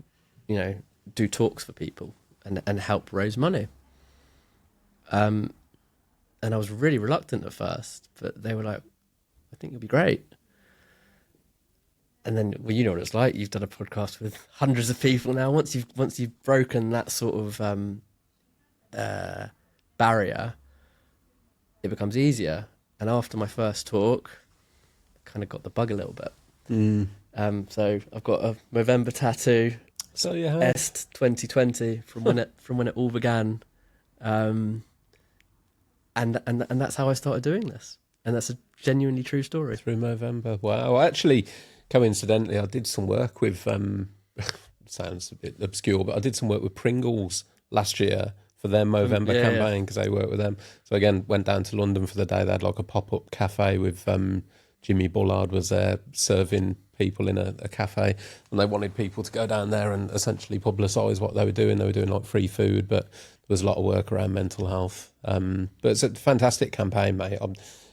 do talks for people and help raise money? And I was really reluctant at first, but they were like, I think you'll be great. And then, well, you know what it's like. You've done a podcast with hundreds of people now. Once you've broken that sort of barrier, it becomes easier. And after my first talk, I kind of got the bug a little bit. So I've got a Movember tattoo, So you have. Est 2020 from when it all began, and that's how I started doing this, and that's a genuinely true story. Through November. Wow. Actually, coincidentally, I did some work with, sounds a bit obscure, but I did some work with Pringles last year for their Movember Yeah, campaign because I work with them. So again, went down to London for the day. They had like a pop-up cafe with Jimmy Bullard was there serving people in a cafe, and they wanted people to go down there and essentially publicise what they were doing. They were doing like free food, but there was a lot of work around mental health. But it's a fantastic campaign, mate.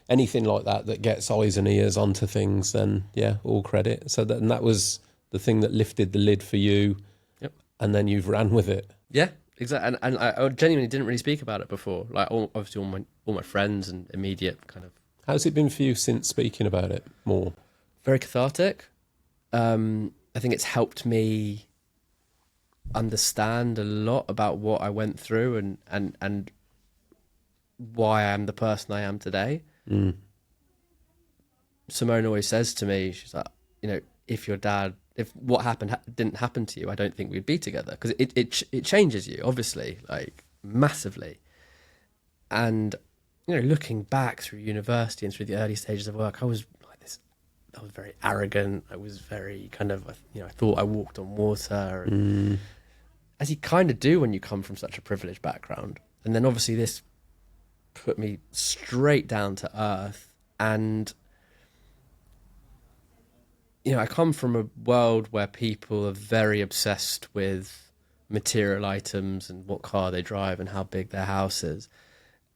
Anything like that gets eyes and ears onto things, then yeah, all credit. So that was the thing that lifted the lid for you. Yep. And then you've ran with it. Yeah, exactly. And I genuinely didn't really speak about it before. Like obviously all my friends and immediate kind of. How's it been for you since speaking about it more? Very cathartic. I think it's helped me understand a lot about what I went through and why I am the person I am today. Mm. Simone always says to me, she's like, if what happened didn't happen to you, I don't think we'd be together, because it changes you, obviously, like massively. And looking back through university and through the early stages of work, I was like this. I was very arrogant. I was very kind of, I thought I walked on water, and as you kind of do when you come from such a privileged background. And then obviously this put me straight down to earth. And I come from a world where people are very obsessed with material items and what car they drive and how big their house is.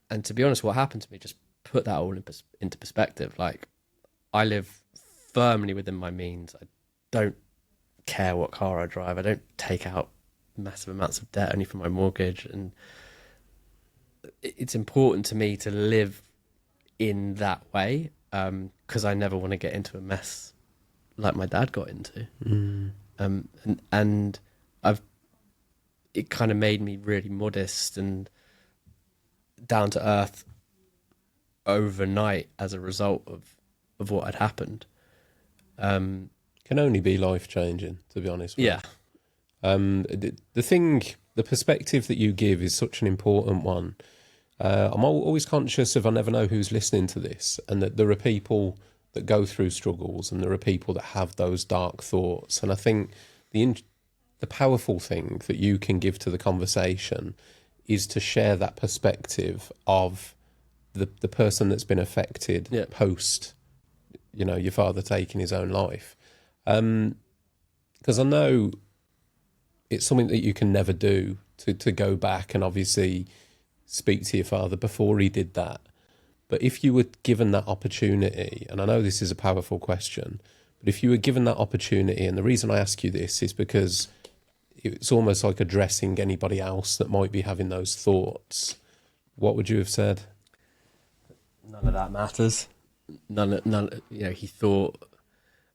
And to be honest, what happened to me just put that all into perspective. Like, I live firmly within my means. I don't care what car I drive. I don't take out massive amounts of debt only for my mortgage. And it's important to me to live in that way, because I never want to get into a mess like my dad got into. And it kind of made me really modest and down to earth overnight as a result of what had happened. Can only be life changing, to be honest with Yeah. The perspective that you give is such an important one. I'm always conscious of, I never know who's listening to this, and that there are people that go through struggles and there are people that have those dark thoughts. And I think the powerful thing that you can give to the conversation is to share that perspective of the person that's been affected post, your father taking his own life. Because I know it's something that you can never do, to go back and obviously speak to your father before he did that. But if you were given that opportunity, and I know this is a powerful question, but if you were given that opportunity, and the reason I ask you this is because it's almost like addressing anybody else that might be having those thoughts, what would you have said? None of that matters. None. He thought,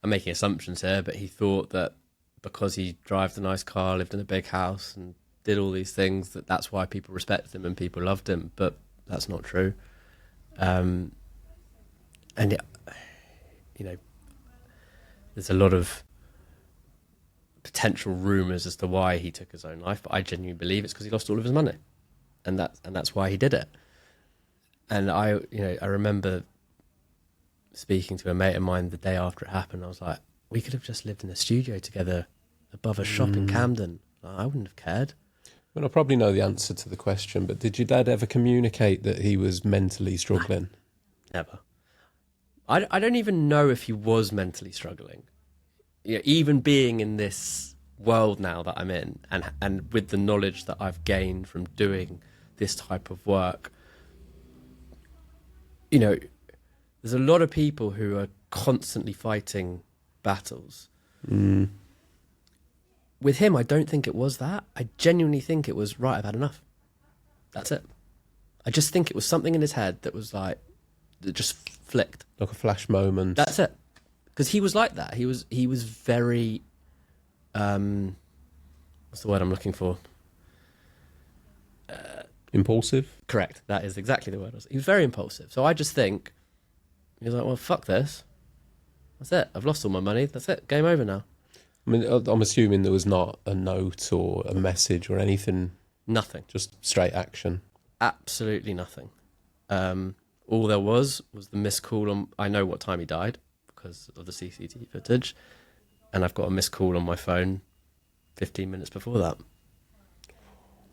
I'm making assumptions here, but he thought that because he drove a nice car, lived in a big house, and did all these things, that's why people respected him and people loved him. But that's not true. And there's a lot of potential rumours as to why he took his own life, but I genuinely believe it's because he lost all of his money, and that's why he did it. And I remember speaking to a mate of mine the day after it happened. I was like, we could have just lived in a studio together above a shop in Camden. I wouldn't have cared. Well, I probably know the answer to the question, but did your dad ever communicate that he was mentally struggling? Never. I don't even know if he was mentally struggling. Even being in this world now that I'm in, and with the knowledge that I've gained from doing this type of work, there's a lot of people who are constantly fighting battles. With him, I don't think it was that. I genuinely think it was, right, I've had enough. That's it. I just think it was something in his head that was like, that just flicked. Like a flash moment. That's it. Because he was like that. He was very, what's the word I'm looking for? Impulsive? Correct. That is exactly the word. He was very impulsive. So I just think, he was like, well, fuck this. That's it. I've lost all my money. That's it. Game over now. I mean, I'm assuming there was not a note or a message or anything. Nothing. Just straight action. Absolutely nothing. All there was the missed call on. I know what time he died because of the CCTV footage, and I've got a missed call on my phone 15 minutes before that.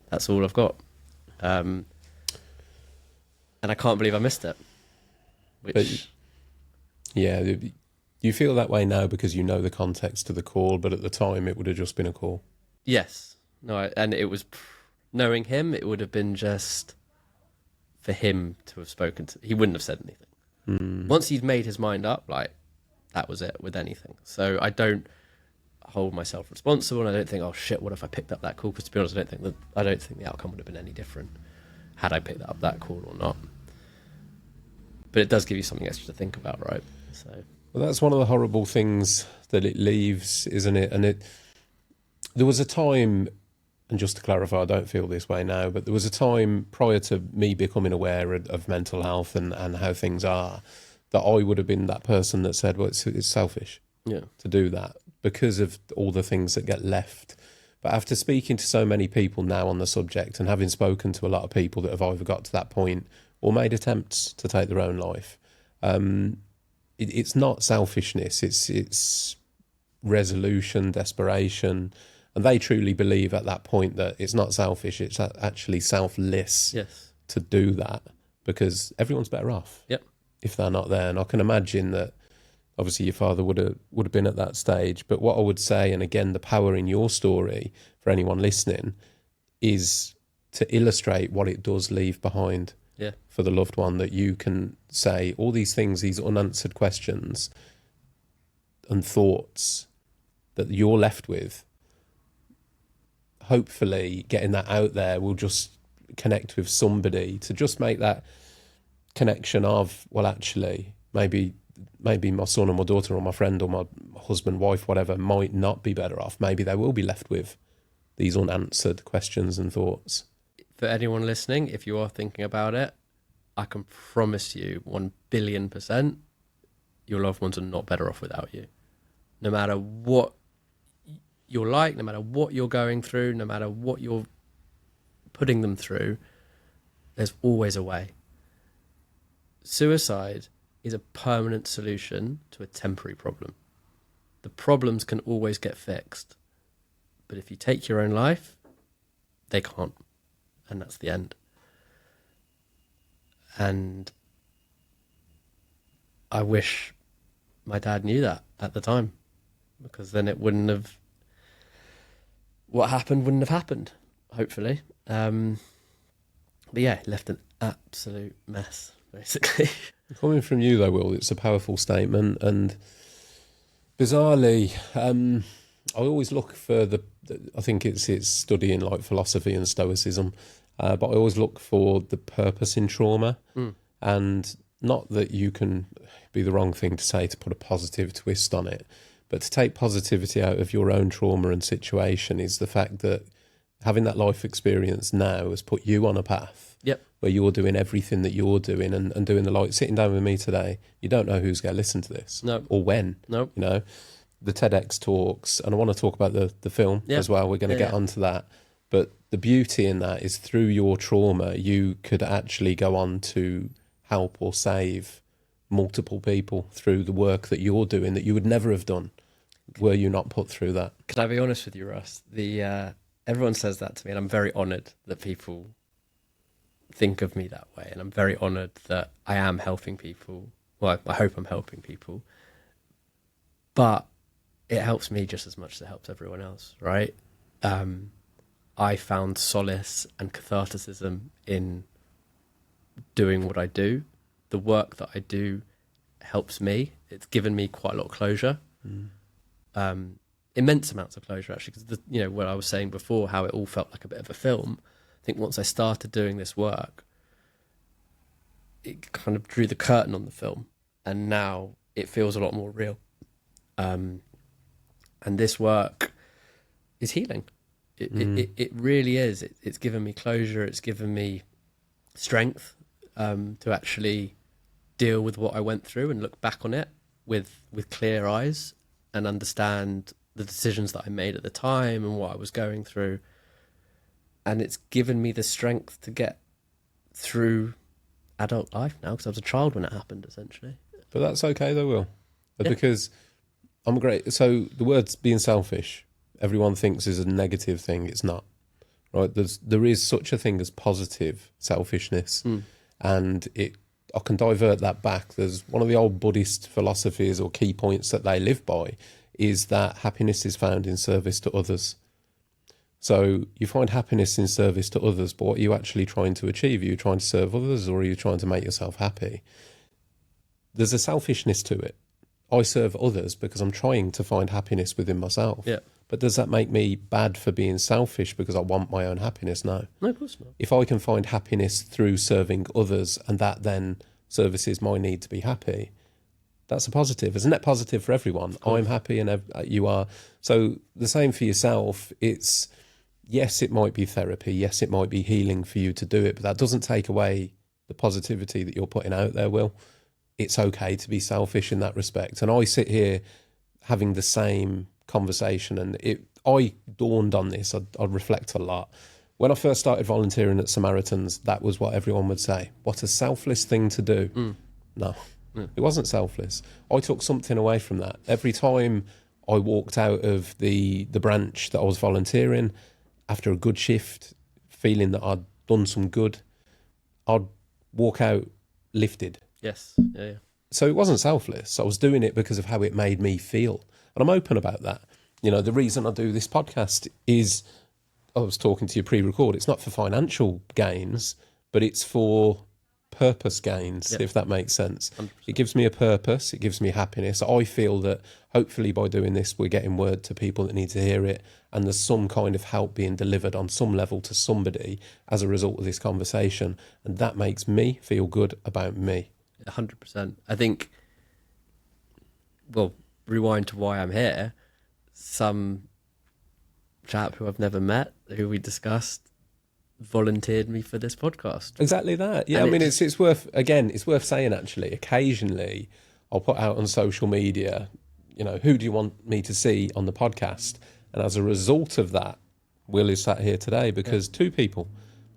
That's all I've got. And I can't believe I missed it. Which, yeah, you feel that way now because you know the context of the call, but at the time it would have just been a call. yes, no, and it was knowing him. It would have been just for him to have spoken to. He wouldn't have said anything. Once he'd made his mind up, like that was it with anything. So I don't hold myself responsible, and I don't think, oh shit, what if I picked up that call? Because to be honest, I don't think the outcome would have been any different had I picked up that call or not. But it does give you something extra to think about, right? So, well, that's one of the horrible things that it leaves, isn't it? And there was a time, and just to clarify, I don't feel this way now, but there was a time prior to me becoming aware of mental health and how things are, that I would have been that person that said, well, it's selfish to do that because of all the things that get left. But after speaking to so many people now on the subject and having spoken to a lot of people that have either got to that point or made attempts to take their own life, it's not selfishness, it's resolution, desperation. And they truly believe at that point that it's not selfish, it's actually selfless to do that because everyone's better off if they're not there. And I can imagine that obviously your father would have been at that stage. But what I would say, and again, the power in your story for anyone listening, is to illustrate what it does leave behind for the loved one, that you can say all these things, these unanswered questions and thoughts that you're left with. Hopefully getting that out there will just connect with somebody to just make that connection of, well, actually, maybe my son or my daughter or my friend or my husband, wife, whatever, might not be better off. Maybe they will be left with these unanswered questions and thoughts. for anyone listening, if you are thinking about it, I can promise you 1,000,000,000% your loved ones are not better off without you. No matter what you're like, no matter what you're going through, no matter what you're putting them through, there's always a way. Suicide is a permanent solution to a temporary problem. The problems can always get fixed. But if you take your own life, they can't. And that's the end. And I wish my dad knew that at the time, because then it wouldn't have, what happened wouldn't have happened, hopefully. But yeah, it left an absolute mess, basically. Coming from you though, Will, it's a powerful statement, and bizarrely, I always look for I think it's studying like philosophy and stoicism, but I always look for the purpose in trauma, and not that you can be the wrong thing to say to put a positive twist on it, but to take positivity out of your own trauma and situation is the fact that having that life experience now has put you on a path where you're doing everything that you're doing and doing the like. Sitting down with me today, you don't know who's going to listen to this or when. You know, the TEDx talks, and I want to talk about the film as well. We're going to get onto that. But the beauty in that is through your trauma, you could actually go on to help or save multiple people through the work that you're doing that you would never have done were you not put through that. Can I be honest with you, Russ? Everyone says that to me, and I'm very honoured that people think of me that way, and I'm very honoured that I am helping people. Well, I hope I'm helping people, but it helps me just as much as it helps everyone else, right? I found solace and catharticism in doing what I do. The work that I do helps me. It's given me quite a lot of closure, immense amounts of closure, actually, because what I was saying before, how it all felt like a bit of a film. I think once I started doing this work, it kind of drew the curtain on the film, and now it feels a lot more real. And this work is healing. It really is. It's given me closure. It's given me strength to actually deal with what I went through and look back on it with clear eyes and understand the decisions that I made at the time and what I was going through. And it's given me the strength to get through adult life now, because I was a child when it happened, essentially. But that's okay though, Will, because I'm great. So the words being selfish, everyone thinks is a negative thing. It's not, right? There is such a thing as positive selfishness, and I can divert that back. There's one of the old Buddhist philosophies or key points that they live by is that happiness is found in service to others. So you find happiness in service to others, but what are you actually trying to achieve? Are you trying to serve others, or are you trying to make yourself happy? There's a selfishness to it. I serve others because I'm trying to find happiness within myself. Yeah. But does that make me bad for being selfish because I want my own happiness? No. No, of course not. If I can find happiness through serving others and that then services my need to be happy, that's a positive. It's a net positive for everyone. I'm happy and you are. So the same for yourself. It's, yes, it might be therapy. Yes, it might be healing for you to do it, but that doesn't take away the positivity that you're putting out there, Will. It's okay to be selfish in that respect. And I sit here having the same conversation, and I dawned on this. I reflect a lot. When I first started volunteering at Samaritans, that was what everyone would say. What a selfless thing to do. No, it wasn't selfless. I took something away from that. Every time I walked out of the branch that I was volunteering, after a good shift, feeling that I'd done some good, I'd walk out lifted. Yes. Yeah. So it wasn't selfless. I was doing it because of how it made me feel. And I'm open about that. You know, the reason I do this podcast is, I was talking to you pre-record, it's not for financial gains, but it's for purpose gains, if that makes sense. 100%. It gives me a purpose. It gives me happiness. I feel that hopefully by doing this, we're getting word to people that need to hear it, and there's some kind of help being delivered on some level to somebody as a result of this conversation. And that makes me feel good about me. 100%. I think, well, rewind to why I'm here. Some chap who I've never met, who we discussed, volunteered me for this podcast. Exactly that. Yeah, and I mean, it's worth saying, actually. Occasionally, I'll put out on social media, you know, who do you want me to see on the podcast? And as a result of that, Will is sat here today because two people.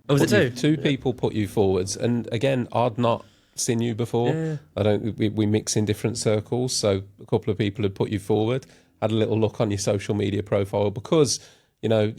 Oh, was it two? Two people put you forwards. And again, I'd not seen you before. Yeah. We mix in different circles. So a couple of people had put you forward, had a little look on your social media profile because, you know,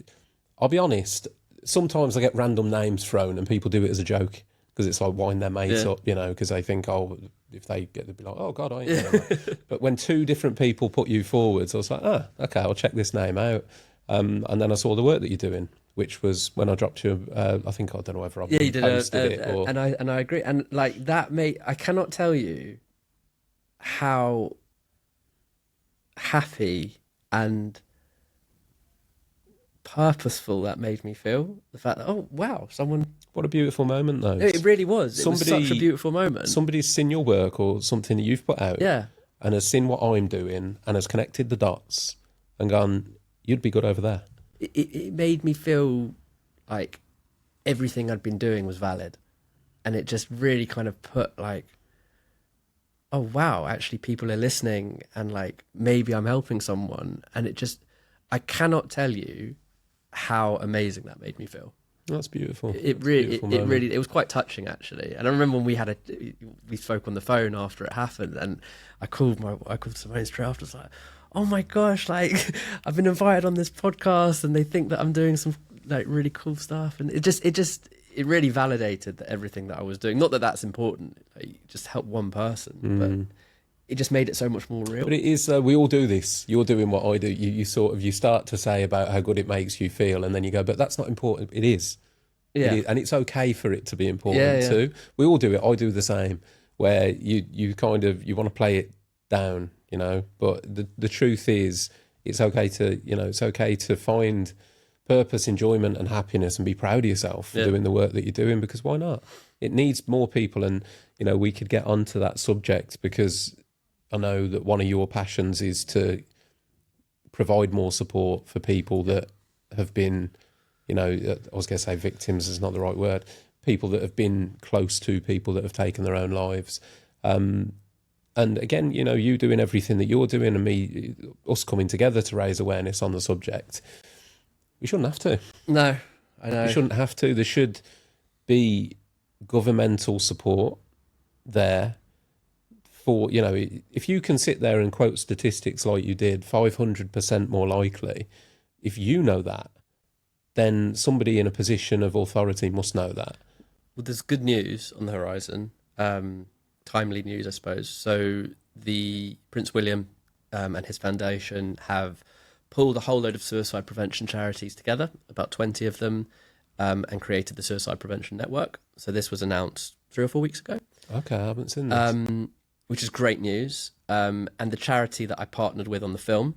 I'll be honest, sometimes I get random names thrown and people do it as a joke because it's like wind their mates up, you know, because they think, oh, if they get, they'll be like, oh God, I ain't doing that. But when two different people put you forwards, I was like, oh, okay, I'll check this name out. And then I saw the work that you're doing, which was when I dropped you, I think, I don't know whether I posted it. Or... And I agree. And like that I cannot tell you how happy and purposeful that made me feel. The fact that, oh wow, someone, what a beautiful moment though. It really was. It was such a beautiful moment. Somebody's seen your work or something that you've put out, and has seen what I'm doing and has connected the dots and gone, you'd be good over there. It made me feel like everything I'd been doing was valid, and it just really kind of put like, oh wow, actually people are listening, and like maybe I'm helping someone. And it just, I cannot tell you how amazing that made me feel. That's beautiful. It was quite touching actually. And I remember when we spoke on the phone after it happened, and I called Simone straight after. I was like, oh my gosh, like I've been invited on this podcast and they think that I'm doing some like really cool stuff. And it really validated that everything that I was doing, not that that's important, like, just help one person, but it just made it so much more real. But it is, we all do this. You're doing what I do. You start to say about how good it makes you feel, and then you go, but that's not important. It is. Yeah. It is. And it's okay for it to be important too. We all do it. I do the same, where you kind of, you want to play it down, you know, but the truth is it's okay to find purpose, enjoyment and happiness and be proud of yourself for doing the work that you're doing, because why not? It needs more people. And, you know, we could get onto that subject because I know that one of your passions is to provide more support for people that have been, you know, I was going to say victims is not the right word, people that have been close to people that have taken their own lives. And again, you know, you doing everything that you're doing and us coming together to raise awareness on the subject, we shouldn't have to. No, I We know. shouldn't have to. There should be governmental support there for, you know, if you can sit there and quote statistics like you did, 500% more likely, if you know that, then somebody in a position of authority must know that. Well, there's good news on the horizon. Timely news, I suppose. So the Prince William and his foundation have pulled a whole load of suicide prevention charities together, about 20 of them, and created the Suicide Prevention Network. So this was announced 3 or 4 weeks ago. Okay, I haven't seen this. Which is great news. And the charity that I partnered with on the film,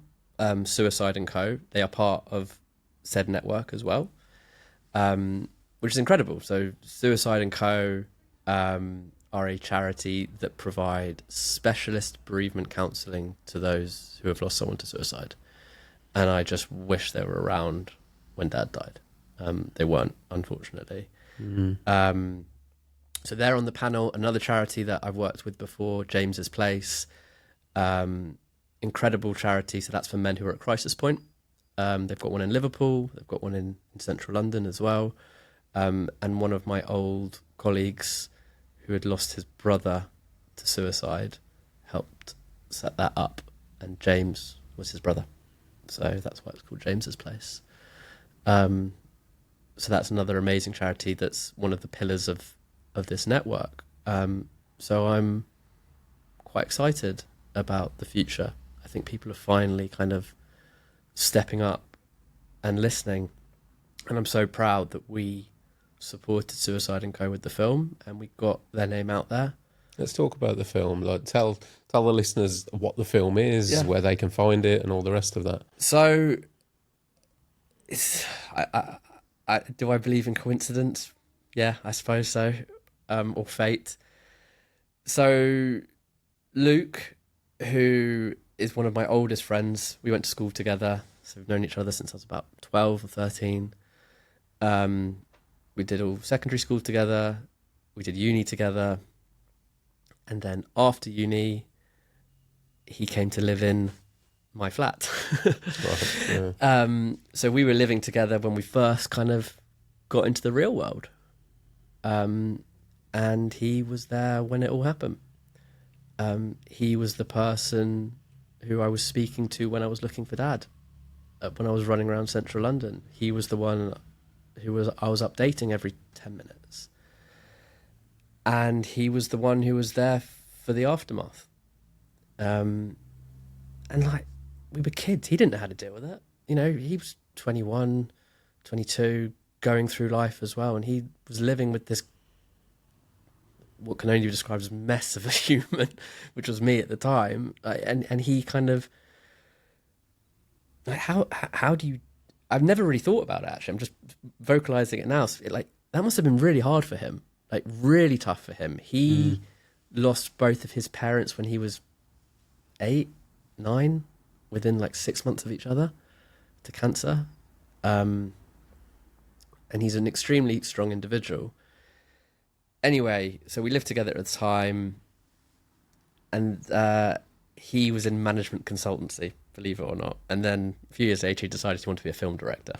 Suicide & Co., they are part of said network as well, which is incredible. So Suicide & Co. Are a charity that provide specialist bereavement counselling to those who have lost someone to suicide. And I just wish they were around when Dad died. They weren't, unfortunately. Mm-hmm. So they're on the panel. Another charity that I've worked with before, James's Place, incredible charity. So that's for men who are at crisis point. They've got one in Liverpool. They've got one in central London as well. And one of my old colleagues who had lost his brother to suicide helped set that up. And James was his brother. So that's why it's called James's Place. So that's another amazing charity that's one of the pillars of this network. So I'm quite excited about the future. I think people are finally kind of stepping up and listening. And I'm so proud that we supported Suicide & Co. with the film and we got their name out there. Let's talk about the film. Like, tell the listeners what the film is, where they can find it, and all the rest of that. So, do I believe in coincidence? Yeah, I suppose so, or fate. So, Luke, who is one of my oldest friends, we went to school together. So we've known each other since I was about 12 or 13. We did all secondary school together. We did uni together. And then after uni, he came to live in my flat. Right, yeah. So we were living together when we first kind of got into the real world. And he was there when it all happened. He was the person who I was speaking to when I was looking for Dad. When I was running around central London, he was the one I was updating every 10 minutes. And he was the one who was there for the aftermath. And like, we were kids. He didn't know how to deal with it. You know, he was 21, 22, going through life as well. And he was living with this, what can only be described as mess of a human, which was me at the time. And he kind of, like, how do you, I've never really thought about it, actually. I'm just vocalizing it now. So that must have been really hard for him, like really tough for him. He lost both of his parents when he was 8, 9, within like 6 months of each other to cancer. And he's an extremely strong individual. Anyway, so we lived together at the time, and he was in management consultancy, believe it or not. And then a few years later, he decided he wanted to be a film director.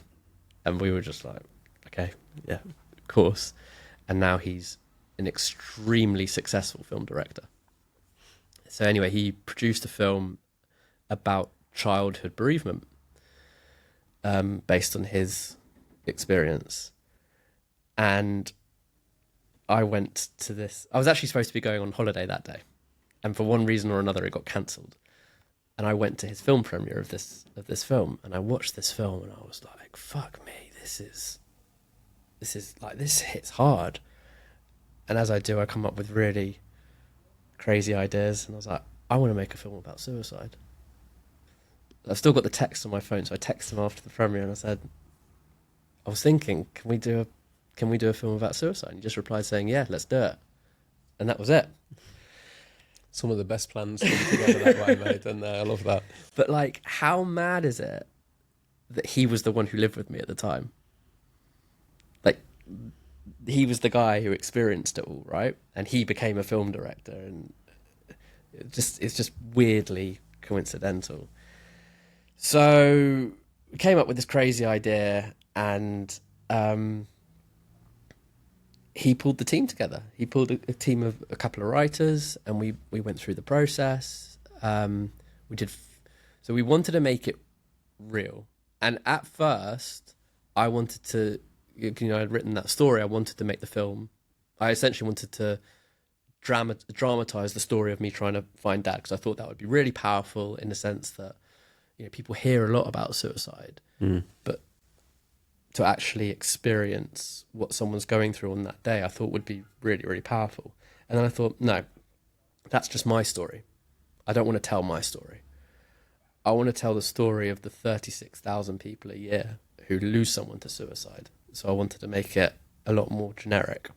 And we were just like, okay, yeah, of course. And now he's an extremely successful film director. So anyway, he produced a film about childhood bereavement, based on his experience. And I went to this. I was actually supposed to be going on holiday that day, and for one reason or another, it got cancelled. And I went to his film premiere of this film, and I watched this film, and I was like, "Fuck me, this hits hard." And as I do, I come up with really crazy ideas, and I was like, "I want to make a film about suicide." I've still got the text on my phone, so I texted him after the premiere, and I said, "I was thinking, can we do a film about suicide?" And he just replied saying, "Yeah, let's do it." And that was it. Some of the best plans come together that way, mate, and I love that. But like, how mad is it that he was the one who lived with me at the time? Like, he was the guy who experienced it all, right? And he became a film director, and It's just weirdly coincidental. So we came up with this crazy idea, and he pulled the team together. He pulled a team of a couple of writers, and we went through the process. So we wanted to make it real. And at first, I wanted to, I'd written that story. I wanted to make the film. I essentially wanted to dramatize the story of me trying to find Dad, because I thought that would be really powerful, in the sense that, people hear a lot about suicide, but to actually experience what someone's going through on that day, I thought would be really, really powerful. And then I thought, no, that's just my story. I don't want to tell my story. I want to tell the story of the 36,000 people a year who lose someone to suicide. So I wanted to make it a lot more generic.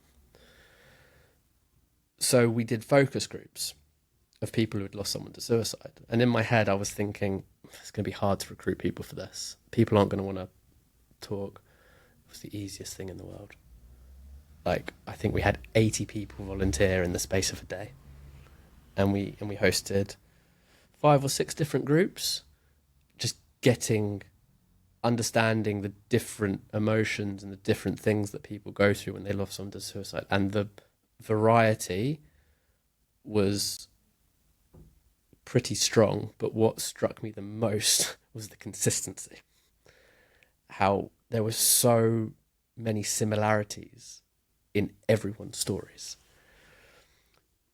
So we did focus groups of people who had lost someone to suicide. And in my head, I was thinking, it's going to be hard to recruit people for this. People aren't going to want to talk. It was the easiest thing in the world. Like, I think we had 80 people volunteer in the space of a day. And we hosted 5 or 6 different groups, just understanding the different emotions and the different things that people go through when they lost someone to suicide. And the variety was pretty strong, but what struck me the most was the consistency. How there were so many similarities in everyone's stories.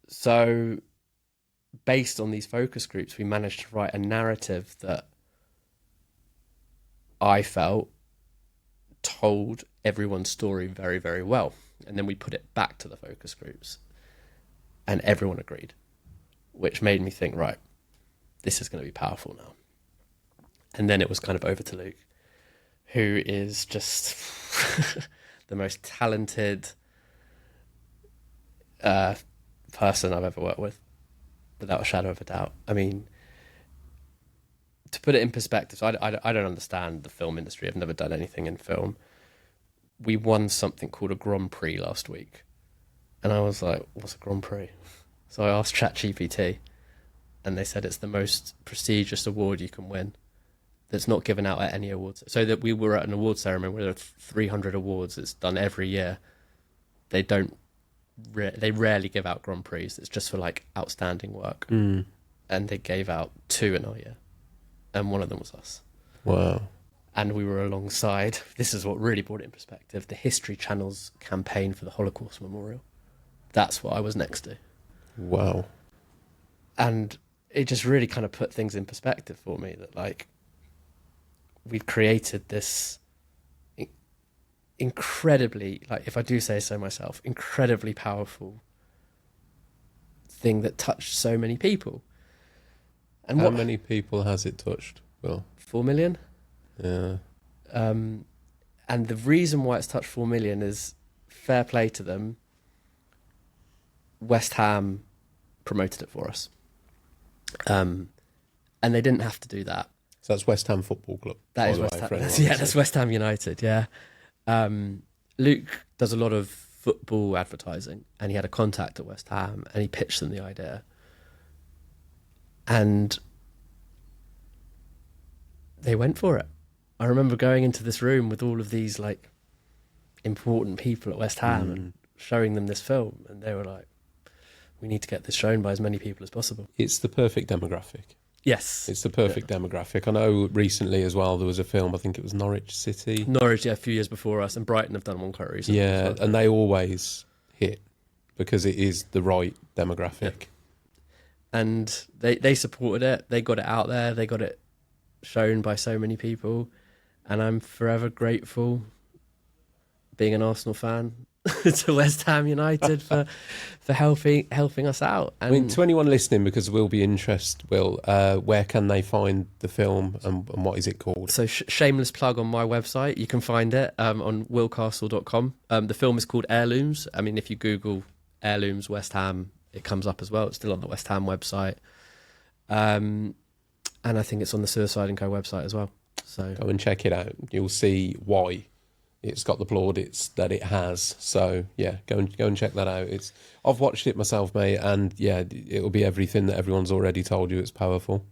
So based on these focus groups, we managed to write a narrative that I felt told everyone's story very, very well. And then we put it back to the focus groups, and everyone agreed, which made me think, right, this is going to be powerful now. And then it was kind of over to Luke, who is just the most talented person I've ever worked with, without a shadow of a doubt. I mean, to put it in perspective, so I don't understand the film industry. I've never done anything in film. We won something called a Grand Prix last week. And I was like, what's a Grand Prix? So I asked ChatGPT, and they said it's the most prestigious award you can win that's not given out at any awards. So that we were at an award ceremony where there are 300 awards. It's done every year. They rarely give out Grand Prix. It's just for like outstanding work. And they gave out 2 in our year. And one of them was us. Wow. And we were alongside, this is what really brought it in perspective, the History Channel's campaign for the Holocaust Memorial. That's what I was next to. Wow. And it just really kind of put things in perspective for me, that like, we've created this incredibly, like, if I do say so myself, incredibly powerful thing that touched so many people. And how many people has it touched? Well, 4 million. Yeah. And the reason why it's touched 4 million is, fair play to them, West Ham promoted it for us. And they didn't have to do that. So that's West Ham Football Club. That is West Ham. That's West Ham United, yeah. Luke does a lot of football advertising, and he had a contact at West Ham, and he pitched them the idea. And they went for it. I remember going into this room with all of these like important people at West Ham and showing them this film, and they were like, we need to get this shown by as many people as possible. It's the perfect demographic. Yes. It's the perfect demographic. I know recently as well, there was a film, I think it was Norwich City. Norwich, yeah, a few years before us, and Brighton have done one quite recently. Yeah, and they always hit because it is the right demographic. Yeah. And they supported it. They got it out there. They got it shown by so many people. And I'm forever grateful, being an Arsenal fan, to West Ham United for helping us out. And I mean, to anyone listening, because we'll be interested, Will, where can they find the film, and what is it called? So shameless plug on my website. You can find it on willcastle.com. The film is called Heirlooms. I mean, if you Google Heirlooms West Ham, it comes up as well. It's still on the West Ham website. And I think it's on the Suicide & Co website as well. So go and check it out. You'll see why it's got the plaudits that it has. So yeah, go and check that out. I've watched it myself, mate, and yeah, it'll be everything that everyone's already told you. It's powerful.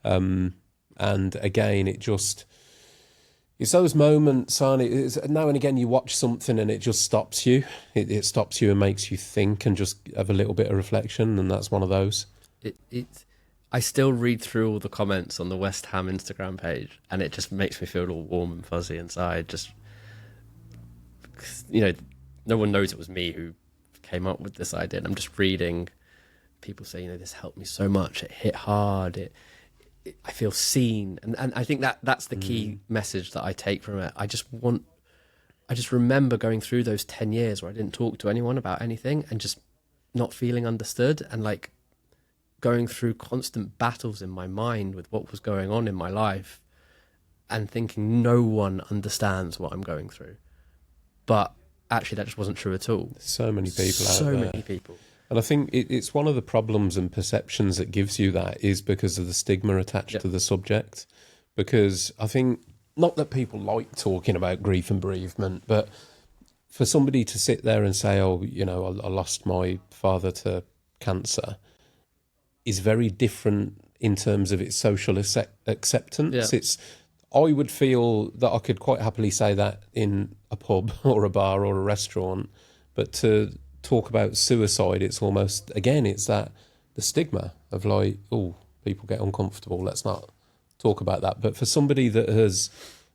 And again, it's those moments, aren't it? It's, now and again, you watch something and it just stops you. It stops you and makes you think and just have a little bit of reflection, and that's one of those. I still read through all the comments on the West Ham Instagram page, and it just makes me feel all warm and fuzzy inside. Just, no one knows it was me who came up with this idea. And I'm just reading people say, this helped me so much. It hit hard. I feel seen, and I think that's the key message that I take from it. I just remember going through those 10 years where I didn't talk to anyone about anything and just not feeling understood, and like going through constant battles in my mind with what was going on in my life and thinking no one understands what I'm going through. But actually that just wasn't true at all. So many people out there. So many people. And I think it's one of the problems and perceptions that gives you that is because of the stigma attached to the subject. Because I think, not that people like talking about grief and bereavement, but for somebody to sit there and say, oh, I lost my father to cancer, is very different in terms of its social acceptance. Yeah. I would feel that I could quite happily say that in a pub or a bar or a restaurant, but to talk about suicide, it's almost, again, it's that the stigma of like, oh, people get uncomfortable, let's not talk about that. But for somebody that has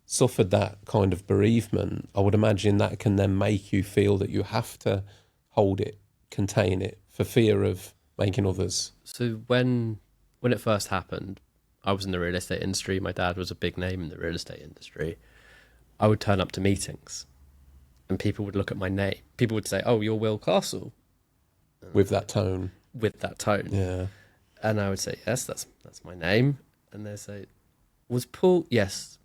suffered that kind of bereavement, I would imagine that can then make you feel that you have to hold it, contain it, for fear of making others. So when it first happened, I was in the real estate industry. My dad was a big name in the real estate industry. I would turn up to meetings and people would look at my name. People would say, oh, you're Will Castle. With that tone. With that tone. Yeah. And I would say, yes, that's my name. And they'd say, was Paul? Yes,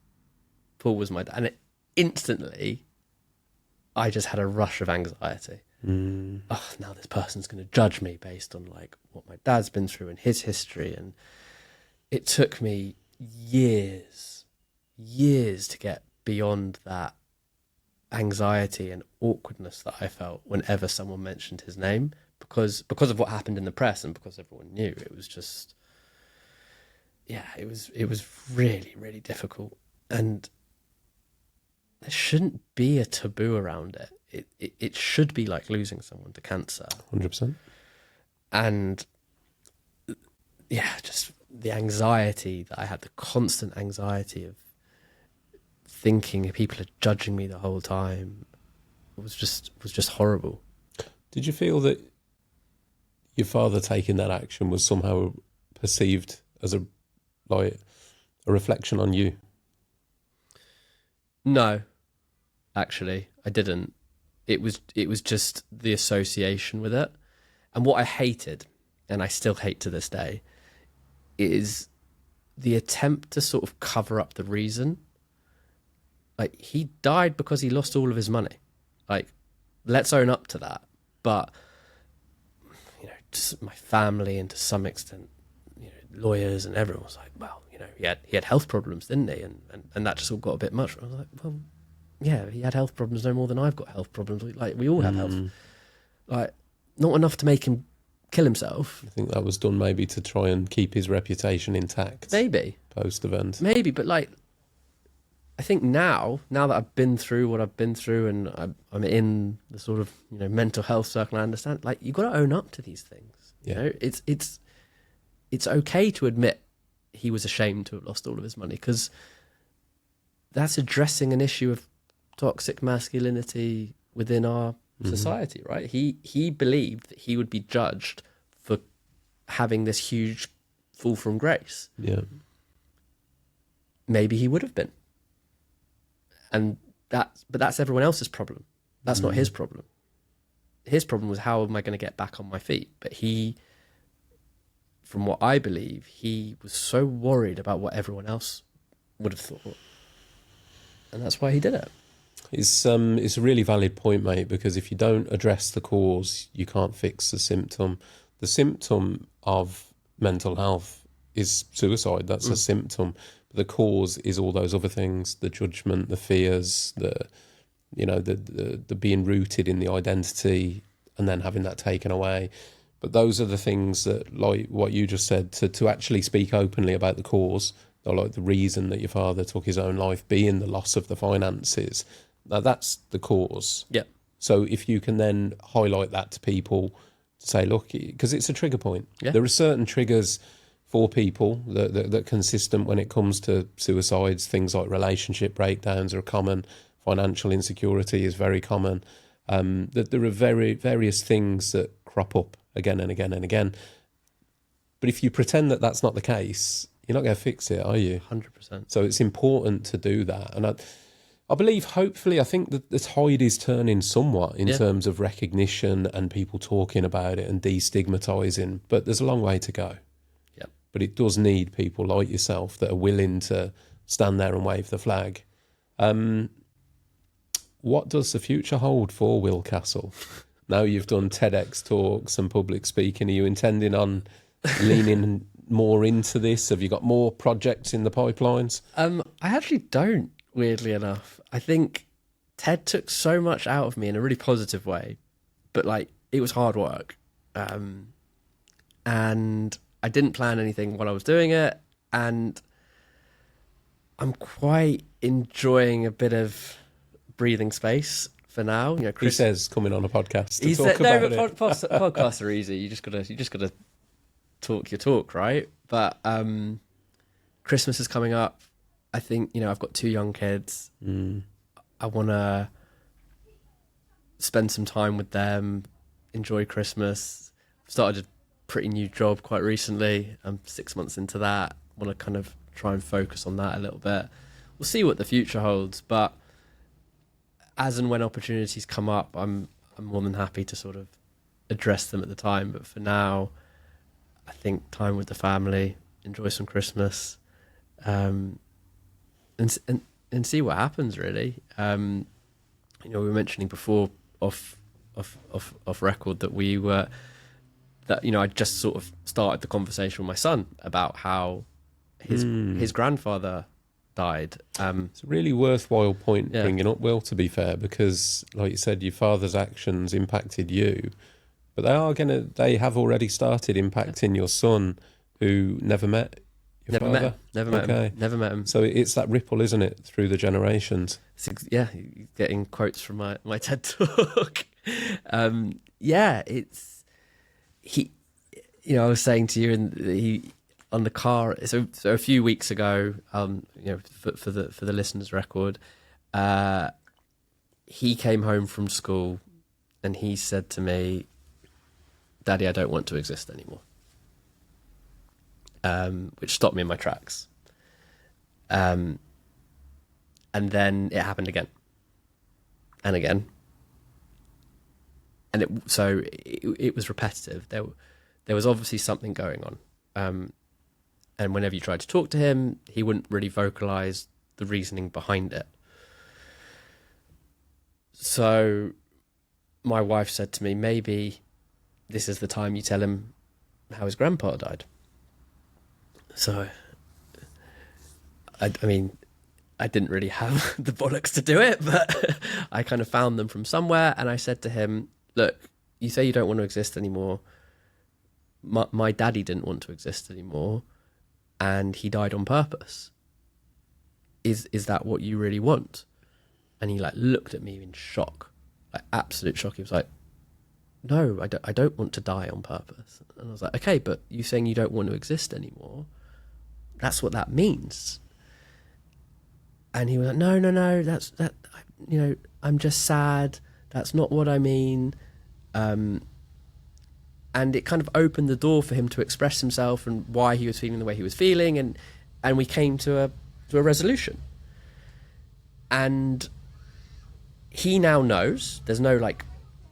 Paul was my dad. And instantly, I just had a rush of anxiety. Oh, now this person's going to judge me based on like what my dad's been through and his history. And it took me years to get beyond that anxiety and awkwardness that I felt whenever someone mentioned his name, because of what happened in the press and because everyone knew. It was just, it was really, really difficult. And there shouldn't be a taboo around it. It should be like losing someone to cancer. 100%. And just the anxiety that I had, the constant anxiety of thinking people are judging me the whole time, was just horrible. Did you feel that your father taking that action was somehow perceived as a reflection on you? No, actually, I didn't. It was just the association with it. And what I hated, and I still hate to this day, is the attempt to sort of cover up the reason. Like, he died because he lost all of his money. Like, let's own up to that. But, just my family and to some extent, lawyers and everyone was like, well, he had health problems, didn't he? And that just all got a bit much. I was like, well, yeah, he had health problems no more than I've got health problems. Like, we all have health. Like, not enough to make him kill himself. I think that was done maybe to try and keep his reputation intact. Maybe. Post-event. Maybe, but like, I think now that I've been through what I've been through and I'm in the sort of, mental health circle, I understand, like, you've got to own up to these things. It's okay to admit he was ashamed to have lost all of his money, because that's addressing an issue of toxic masculinity within our society, right? He believed that he would be judged for having this huge fall from grace. Yeah. Maybe he would have been. But that's everyone else's problem. That's not his problem. His problem was, how am I going to get back on my feet? But he, from what I believe, he was so worried about what everyone else would have thought. And that's why he did it. It's a really valid point, mate, because if you don't address the cause, you can't fix the symptom. The symptom of mental health is suicide. That's a symptom. But the cause is all those other things, the judgment, the fears, the the being rooted in the identity and then having that taken away. But those are the things that, like what you just said, to actually speak openly about the cause, or like the reason that your father took his own life being the loss of the finances. Now that's the cause. Yeah. So if you can then highlight that to people, to say, look, because it's a trigger point. Yeah. There are certain triggers for people that are consistent when it comes to suicides. Things like relationship breakdowns are common. Financial insecurity is very common. That there are various things that crop up again and again and again. But if you pretend that that's not the case, you're not going to fix it, are you? 100%. So it's important to do that. And I believe, hopefully, I think that the tide is turning somewhat in terms of recognition and people talking about it and destigmatizing. But there's a long way to go. Yeah. But it does need people like yourself that are willing to stand there and wave the flag. What does the future hold for Will Castle? Now you've done TEDx talks and public speaking, are you intending on leaning more into this? Have you got more projects in the pipelines? I actually don't, weirdly enough. I think TED took so much out of me in a really positive way, but like it was hard work. And I didn't plan anything while I was doing it. And I'm quite enjoying a bit of breathing space for now. You know, He says coming on a podcast to talk no, about it. podcasts are easy. You just gotta talk your talk, right? But Christmas is coming up. I think, I've got 2 young kids. I want to spend some time with them, enjoy Christmas. I've started a pretty new job quite recently. I'm 6 months into that. I want to kind of try and focus on that a little bit. We'll see what the future holds, but as and when opportunities come up, I'm more than happy to sort of address them at the time. But for now, I think time with the family, enjoy some Christmas, and see what happens. Really, we were mentioning before off record that I just sort of started the conversation with my son about how his grandfather died. It's a really worthwhile point bringing up, Will, to be fair, because like you said, your father's actions impacted you, but they have already started impacting your son, who never met your father. Never met him. So it's that ripple, isn't it, through the generations? Getting quotes from my TED talk. It's he. I was saying to you, on the car. So a few weeks ago, for the listeners' record, he came home from school and he said to me, "Daddy, I don't want to exist anymore." Which stopped me in my tracks. And then it happened again and again. And it was repetitive. There was obviously something going on. And whenever you tried to talk to him, he wouldn't really vocalize the reasoning behind it. So my wife said to me, maybe this is the time you tell him how his grandpa died. So, I didn't really have the bollocks to do it, but I kind of found them from somewhere. And I said to him, look, you say you don't want to exist anymore. My daddy didn't want to exist anymore. And he died on purpose. Is that what you really want? And he looked at me in shock, absolute shock. He was like, no, I don't want to die on purpose. And I was like, okay, but you saying you don't want to exist anymore, that's what that means. And he was like, no, I'm just sad. That's not what I mean. And it kind of opened the door for him to express himself and why he was feeling the way he was feeling, and we came to a resolution. And he now knows there's no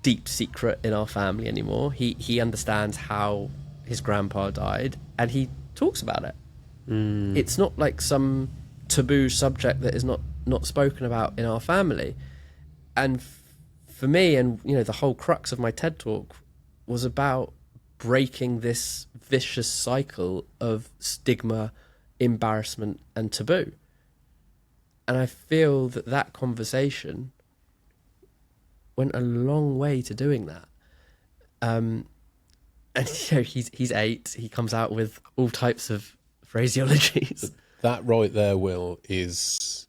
deep secret in our family anymore. He understands how his grandpa died, and he talks about it. It's not like some taboo subject that is not spoken about in our family. And for me, and the whole crux of my TED talk was about breaking this vicious cycle of stigma, embarrassment, and taboo. And I feel that conversation went a long way to doing that. And he's 8. He comes out with all types of phraseologies. That right there, Will, is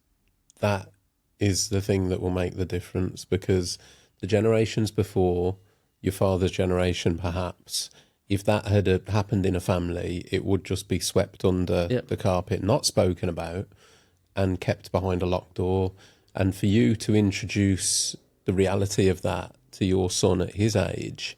the thing that will make the difference, because the generations before, your father's generation perhaps, if that had happened in a family, it would just be swept under the carpet, not spoken about, and kept behind a locked door. And for you to introduce the reality of that to your son at his age,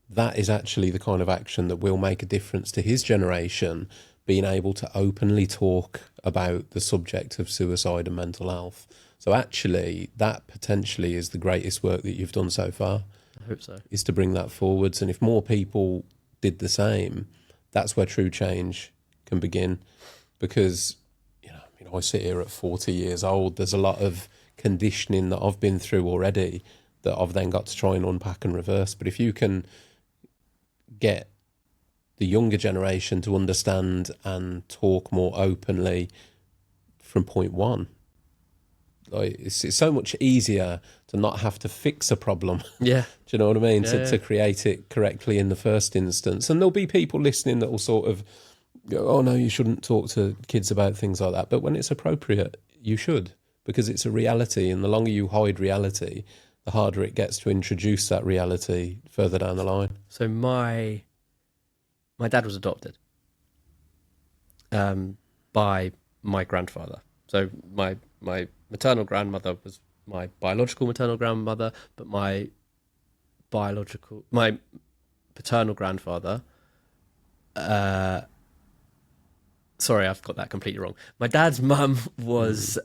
that is actually the kind of action that will make a difference to his generation, being able to openly talk about the subject of suicide and mental health. So actually, that potentially is the greatest work that you've done so far. I hope so. Is to bring that forwards. And if more people did the same, that's where true change can begin. Because, I sit here at 40 years old. There's a lot of conditioning that I've been through already that I've then got to try and unpack and reverse. But if you can get the younger generation to understand and talk more openly from point one, like it's so much easier to not have to fix a problem. Yeah. Do you know what I mean? Yeah, To create it correctly in the first instance. And there'll be people listening that will sort of go, oh no, you shouldn't talk to kids about things like that. But when it's appropriate, you should, because it's a reality. And the longer you hide reality, the harder it gets to introduce that reality further down the line. So my dad was adopted by my grandfather. So my maternal grandmother was my biological maternal grandmother, but my paternal grandfather, sorry, I've got that completely wrong. My dad's mum was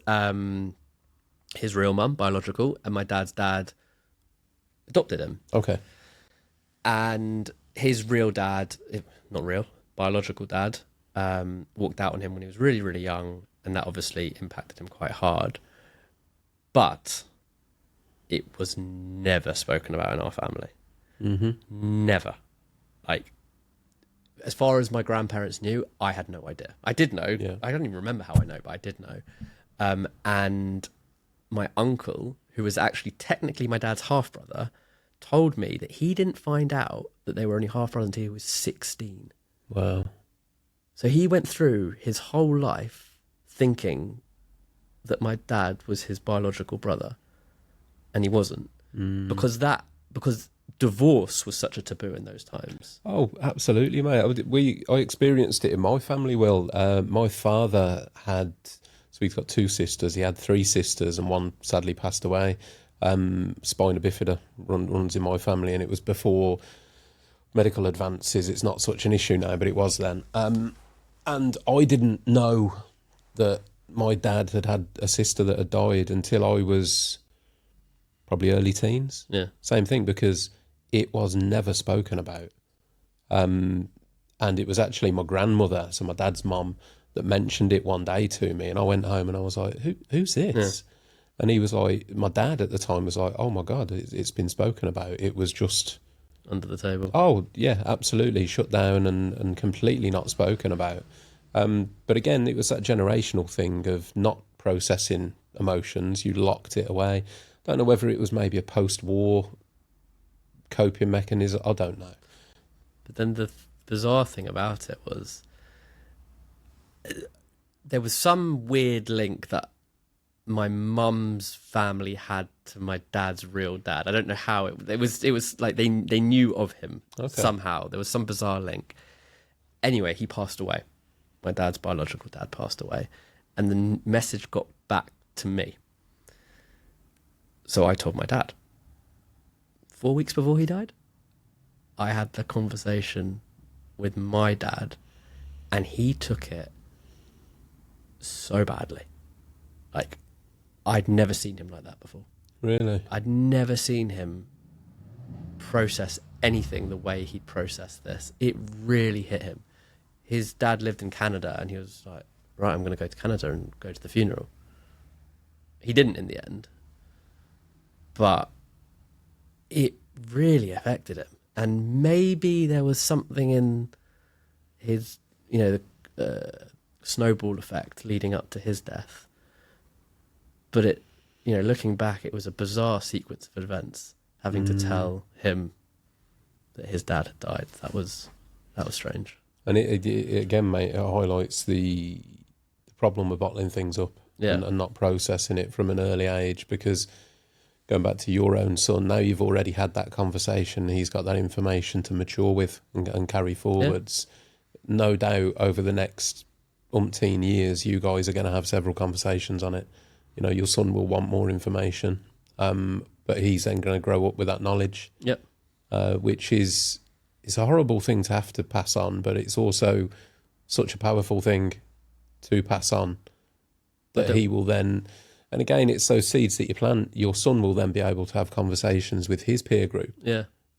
his real mum, biological, and my dad's dad adopted him. Okay. And his real dad, not real, biological dad, walked out on him when he was really, really young, and that obviously impacted him quite hard. But it was never spoken about in our family. Mm-hmm. Never. Like, as far as my grandparents knew, I had no idea. I did know. Yeah. I don't even remember how I know, but I did know. And my uncle, who was actually technically my dad's half-brother, told me that he didn't find out that they were only half-brothers until he was 16. Wow. So he went through his whole life thinking that my dad was his biological brother, and he wasn't. Because divorce was such a taboo in those times. Oh, absolutely, mate. I experienced it in my family. Well, my father had, so he's got 2 sisters. He had 3 sisters, and one sadly passed away. Spina bifida runs in my family, and it was before medical advances. It's not such an issue now, but it was then. And I didn't know that my dad had a sister that had died until I was probably early teens. Yeah. Same thing, because it was never spoken about. And it was actually my grandmother, so my dad's mum, that mentioned it one day to me. And I went home and I was like, who's this? Yeah. And he was like, my dad at the time was like, oh my God, it's been spoken about. It was just under the table. Oh, yeah, absolutely. Shut down and completely not spoken about. But again, it was that generational thing of not processing emotions. You locked it away. Don't know whether it was maybe a post-war coping mechanism. I don't know. But then the bizarre thing about it was there was some weird link that my mum's family had to my dad's real dad. I don't know how it was like they knew of him somehow. There was some bizarre link. Anyway, he passed away. My dad's biological dad passed away, and the message got back to me. So I told my dad. 4 weeks before he died, I had the conversation with my dad, and he took it so badly. Like, I'd never seen him like that before. Really? I'd never seen him process anything the way he'd processed this. It really hit him. His dad lived in Canada, and he was like, right, I'm going to go to Canada and go to the funeral. He didn't in the end. But it really affected him. And maybe there was something in his, the snowball effect leading up to his death. But it, looking back, it was a bizarre sequence of events. having to tell him that his dad had died. That was strange. And it again, mate, it highlights the problem with bottling things up and not processing it from an early age, because going back to your own son, now you've already had that conversation. He's got that information to mature with and carry forwards. Yeah. No doubt over the next umpteen years, you guys are going to have several conversations on it. You know, your son will want more information, but he's then going to grow up with that knowledge. Yep. Which is a horrible thing to have to pass on, but it's also such a powerful thing to pass on that he will then, and again, it's those seeds that you plant. Your son will then be able to have conversations with his peer group,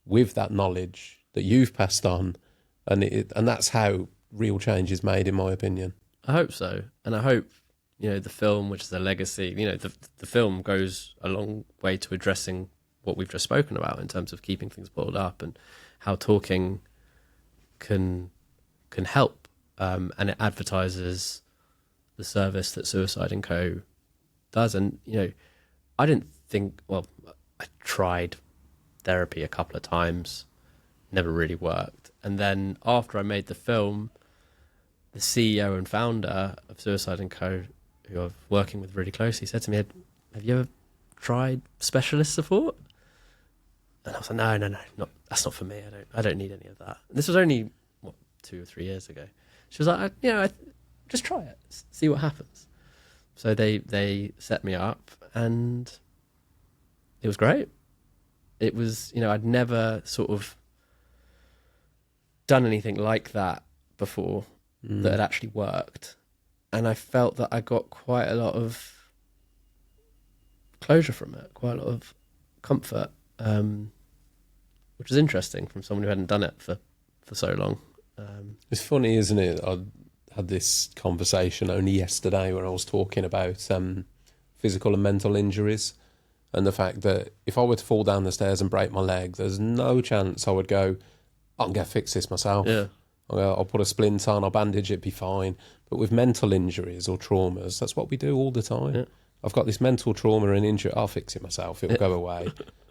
with that knowledge that you've passed on, and that's how real change is made, in my opinion. I hope so, and I hope, you know, the film, which is a legacy, you know, the film goes a long way to addressing what we've just spoken about in terms of keeping things bottled up and how talking can help, and it advertises the service that Suicide & Co. does. And, you know, I tried therapy a couple of times, never really worked. And then after I made the film, the CEO and founder of Suicide & Co., who I'm working with really closely, said to me, have you ever tried specialist support? And I was like, no, that's not for me. I don't need any of that. And this was only 2 or 3 years ago. She was like, just try it, see what happens. So they set me up, and it was great. It was, you know, I'd never sort of done anything like that before that had actually worked, and I felt that I got quite a lot of closure from it, quite a lot of comfort. Which was interesting from someone who hadn't done it for so long. It's funny, isn't it? I had this conversation only yesterday where I was talking about physical and mental injuries, and the fact that if I were to fall down the stairs and break my leg, there's no chance I would go, I can go fix this myself. Yeah. I'll put a splint on, I'll bandage it, be fine. But with mental injuries or traumas, that's what we do all the time. Yeah. I've got this mental trauma and injury, I'll fix it myself, it'll go away.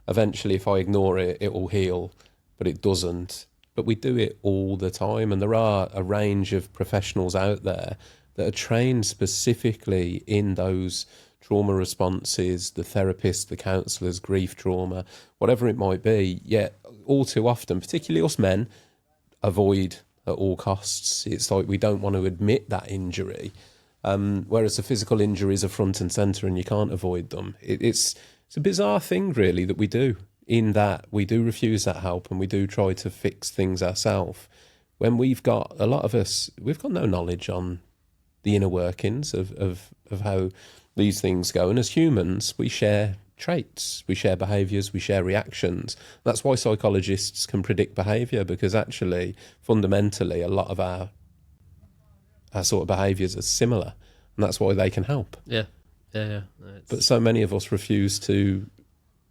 Eventually, if I ignore it, it will heal, but it doesn't. But we do it all the time, and there are a range of professionals out there that are trained specifically in those trauma responses, the therapists, the counsellors, grief trauma, whatever it might be. Yet all too often, particularly us men, avoid at all costs. It's like we don't want to admit that injury, whereas the physical injuries are front and centre and you can't avoid them. It's a bizarre thing, really, that we do, in that we do refuse that help and we do try to fix things ourselves, when a lot of us, we've got no knowledge on the inner workings of how these things go. And as humans, we share traits, we share behaviours, we share reactions. That's why psychologists can predict behaviour, because actually, fundamentally, a lot of our sort of behaviours are similar, and that's why they can help. Yeah. But so many of us refuse to,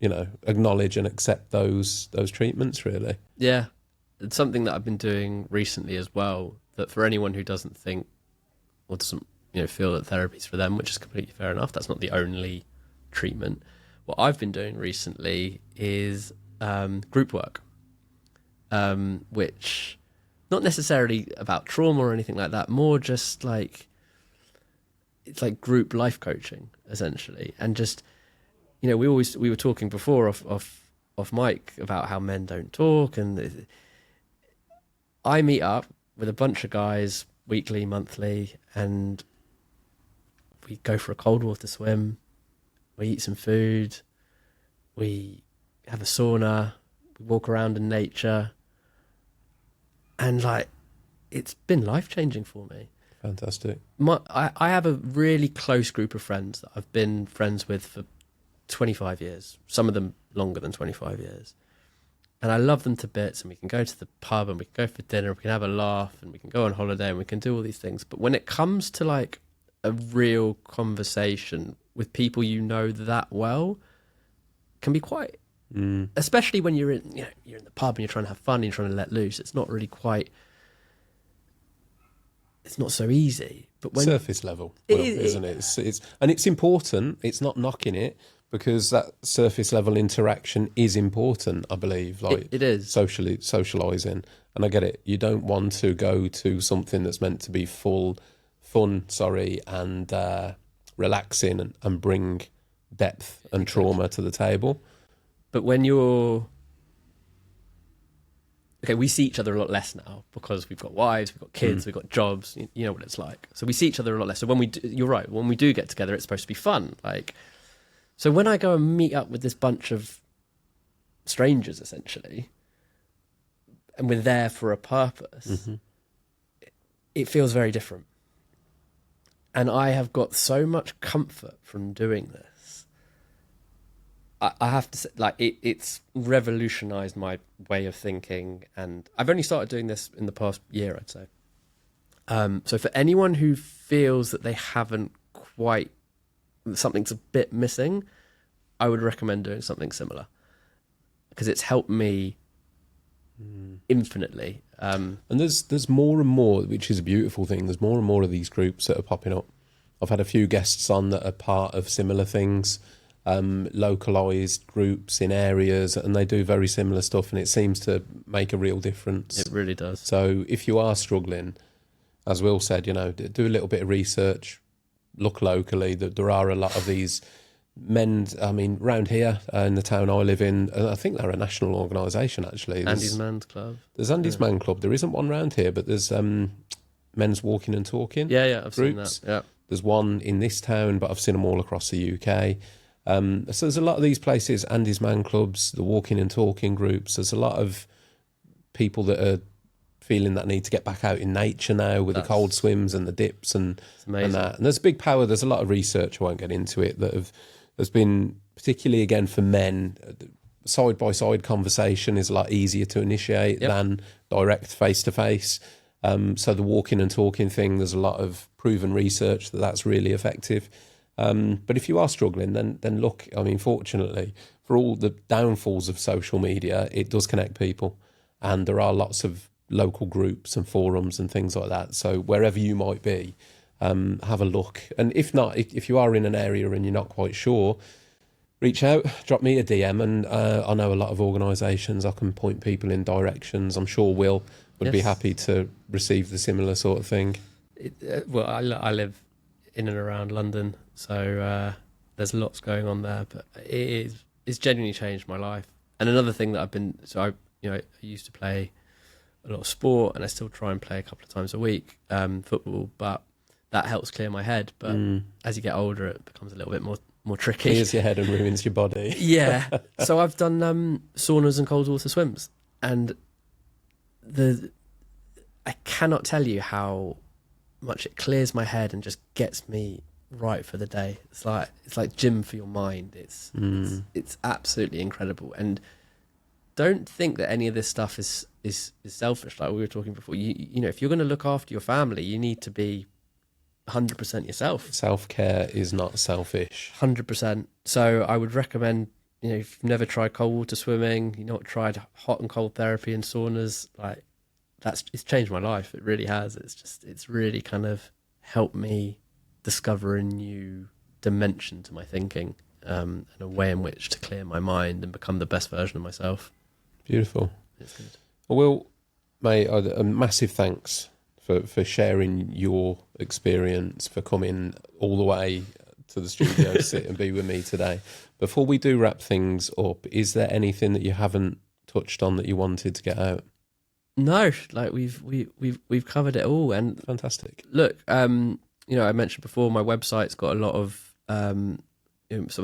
you know, acknowledge and accept those treatments, really. Yeah. It's something that I've been doing recently as well, that for anyone who doesn't think or doesn't, you know, feel that therapy's for them, which is completely fair enough, that's not the only treatment. What I've been doing recently is group work, which not necessarily about trauma or anything like that, more just like, it's like group life coaching, essentially. And just, you know, we were talking before off mic about how men don't talk, and I meet up with a bunch of guys weekly, monthly, and we go for a cold water swim, we eat some food, we have a sauna, we walk around in nature, and like, it's been life-changing for me. Fantastic. I have a really close group of friends that I've been friends with for 25 years, some of them longer than 25 years. And I love them to bits, and we can go to the pub and we can go for dinner, we can have a laugh and we can go on holiday and we can do all these things. But when it comes to like a real conversation with people you know that well, can be quite, especially when you're in the pub and you're trying to have fun and you're trying to let loose, it's not really quite, it's not so easy. But when surface level, isn't it? It's and it's important. It's not knocking it, because that surface level interaction is important, I believe. Like It is. socializing, and I get it. You don't want to go to something that's meant to be fun, and relaxing, and bring depth and trauma to the table. But when you're... Okay, we see each other a lot less now because we've got wives, we've got kids, we've got jobs. You know what it's like. So we see each other a lot less. So when you're right. When we do get together, it's supposed to be fun. Like, so when I go and meet up with this bunch of strangers, essentially, and we're there for a purpose, it feels very different. And I have got so much comfort from doing this. I have to say, like, it's revolutionized my way of thinking. And I've only started doing this in the past year, I'd say. So for anyone who feels that they haven't quite, something's a bit missing, I would recommend doing something similar, because it's helped me infinitely. And there's more and more, which is a beautiful thing. There's more and more of these groups that are popping up. I've had a few guests on that are part of similar things, localized groups in areas, and they do very similar stuff, and it seems to make a real difference. It really does. So if you are struggling, as Will said, do a little bit of research, look locally. There are a lot of these men's, around here in the town I live in, I think they're a national organisation, actually. Andy's Men's Club. There's Andy's Man Club. There isn't one round here, but there's Men's Walking and Talking. Yeah, I've seen groups. that. Yeah. There's one in this town, but I've seen them all across the UK. So there's a lot of these places, Andy's Man Clubs, the Walking and Talking groups. There's a lot of people that are feeling that need to get back out in nature now with the cold swims and the dips and that. And there's big power. There's a lot of research, I won't get into it, there's been, particularly again for men, side-by-side conversation is a lot easier to initiate than direct face-to-face. So the walking and talking thing, there's a lot of proven research that's really effective. But if you are struggling, then look, fortunately, for all the downfalls of social media, it does connect people. And there are lots of local groups and forums and things like that. So wherever you might be, have a look. And if not, if you are in an area and you're not quite sure, reach out, drop me a DM. And I know a lot of organisations, I can point people in directions. I'm sure Will would be happy to receive the similar sort of thing. I live in and around London, so there's lots going on there, but it's genuinely changed my life. And another thing that I used to play a lot of sport, and I still try and play a couple of times a week, football, but that helps clear my head. But as you get older, it becomes a little bit more tricky. Clears your head and ruins your body. Yeah. So I've done saunas and cold water swims, and I cannot tell you how much it clears my head and just gets me right for the day. It's like gym for your mind. It's absolutely incredible. And don't think that any of this stuff is selfish. Like we were talking before, you know, if you're going to look after your family, you need to be 100% yourself. Self-care is not selfish. 100%. So I would recommend, you know, if you've never tried cold water swimming, you've not tried hot and cold therapy and saunas, like it's changed my life. It really has. It's really kind of helped me discover a new dimension to my thinking, and a way in which to clear my mind and become the best version of myself. Beautiful. It's good. Well, mate, a massive thanks for sharing your experience, for coming all the way to the studio to sit and be with me today. Before we do wrap things up, is there anything that you haven't touched on that you wanted to get out? No, like we've covered it all. And fantastic. Look, you know, I mentioned before, my website's got a lot of some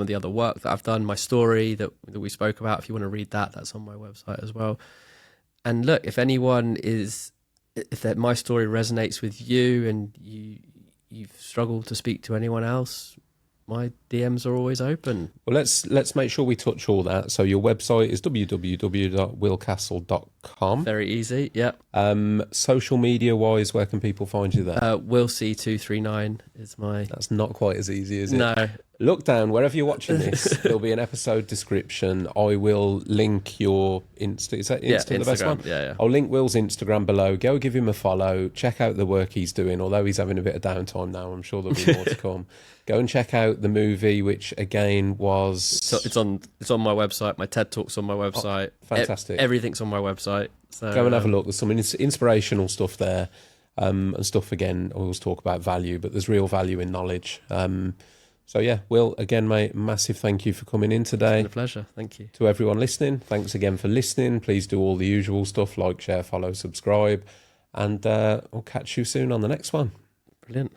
of the other work that I've done, my story that we spoke about. If you want to read that, that's on my website as well. And look, if my story resonates with you and you've struggled to speak to anyone else, my DMs are always open. Well, let's make sure we touch all that. So your website is www.willcastle.com. Very easy, yeah. Social media wise, where can people find you there? Will C239 is my... That's not quite as easy, is it? No. look down wherever you're watching this. There'll be an episode description. I will link your Insta. Is that Insta the best one? Yeah. I'll link Will's Instagram below. Go give him a follow. Check out the work he's doing. Although he's having a bit of downtime now, I'm sure there'll be more to come. Go and check out the movie, which again was. So it's on my website. My TED Talk's on my website. Fantastic. Everything's on my website. So go and have a look. There's some inspirational stuff there, and stuff again. I always talk about value, but there's real value in knowledge. So yeah, Will, again, mate, massive thank you for coming in today. It's been a pleasure. Thank you. To everyone listening, thanks again for listening. Please do all the usual stuff, like, share, follow, subscribe, and I'll catch you soon on the next one. Brilliant.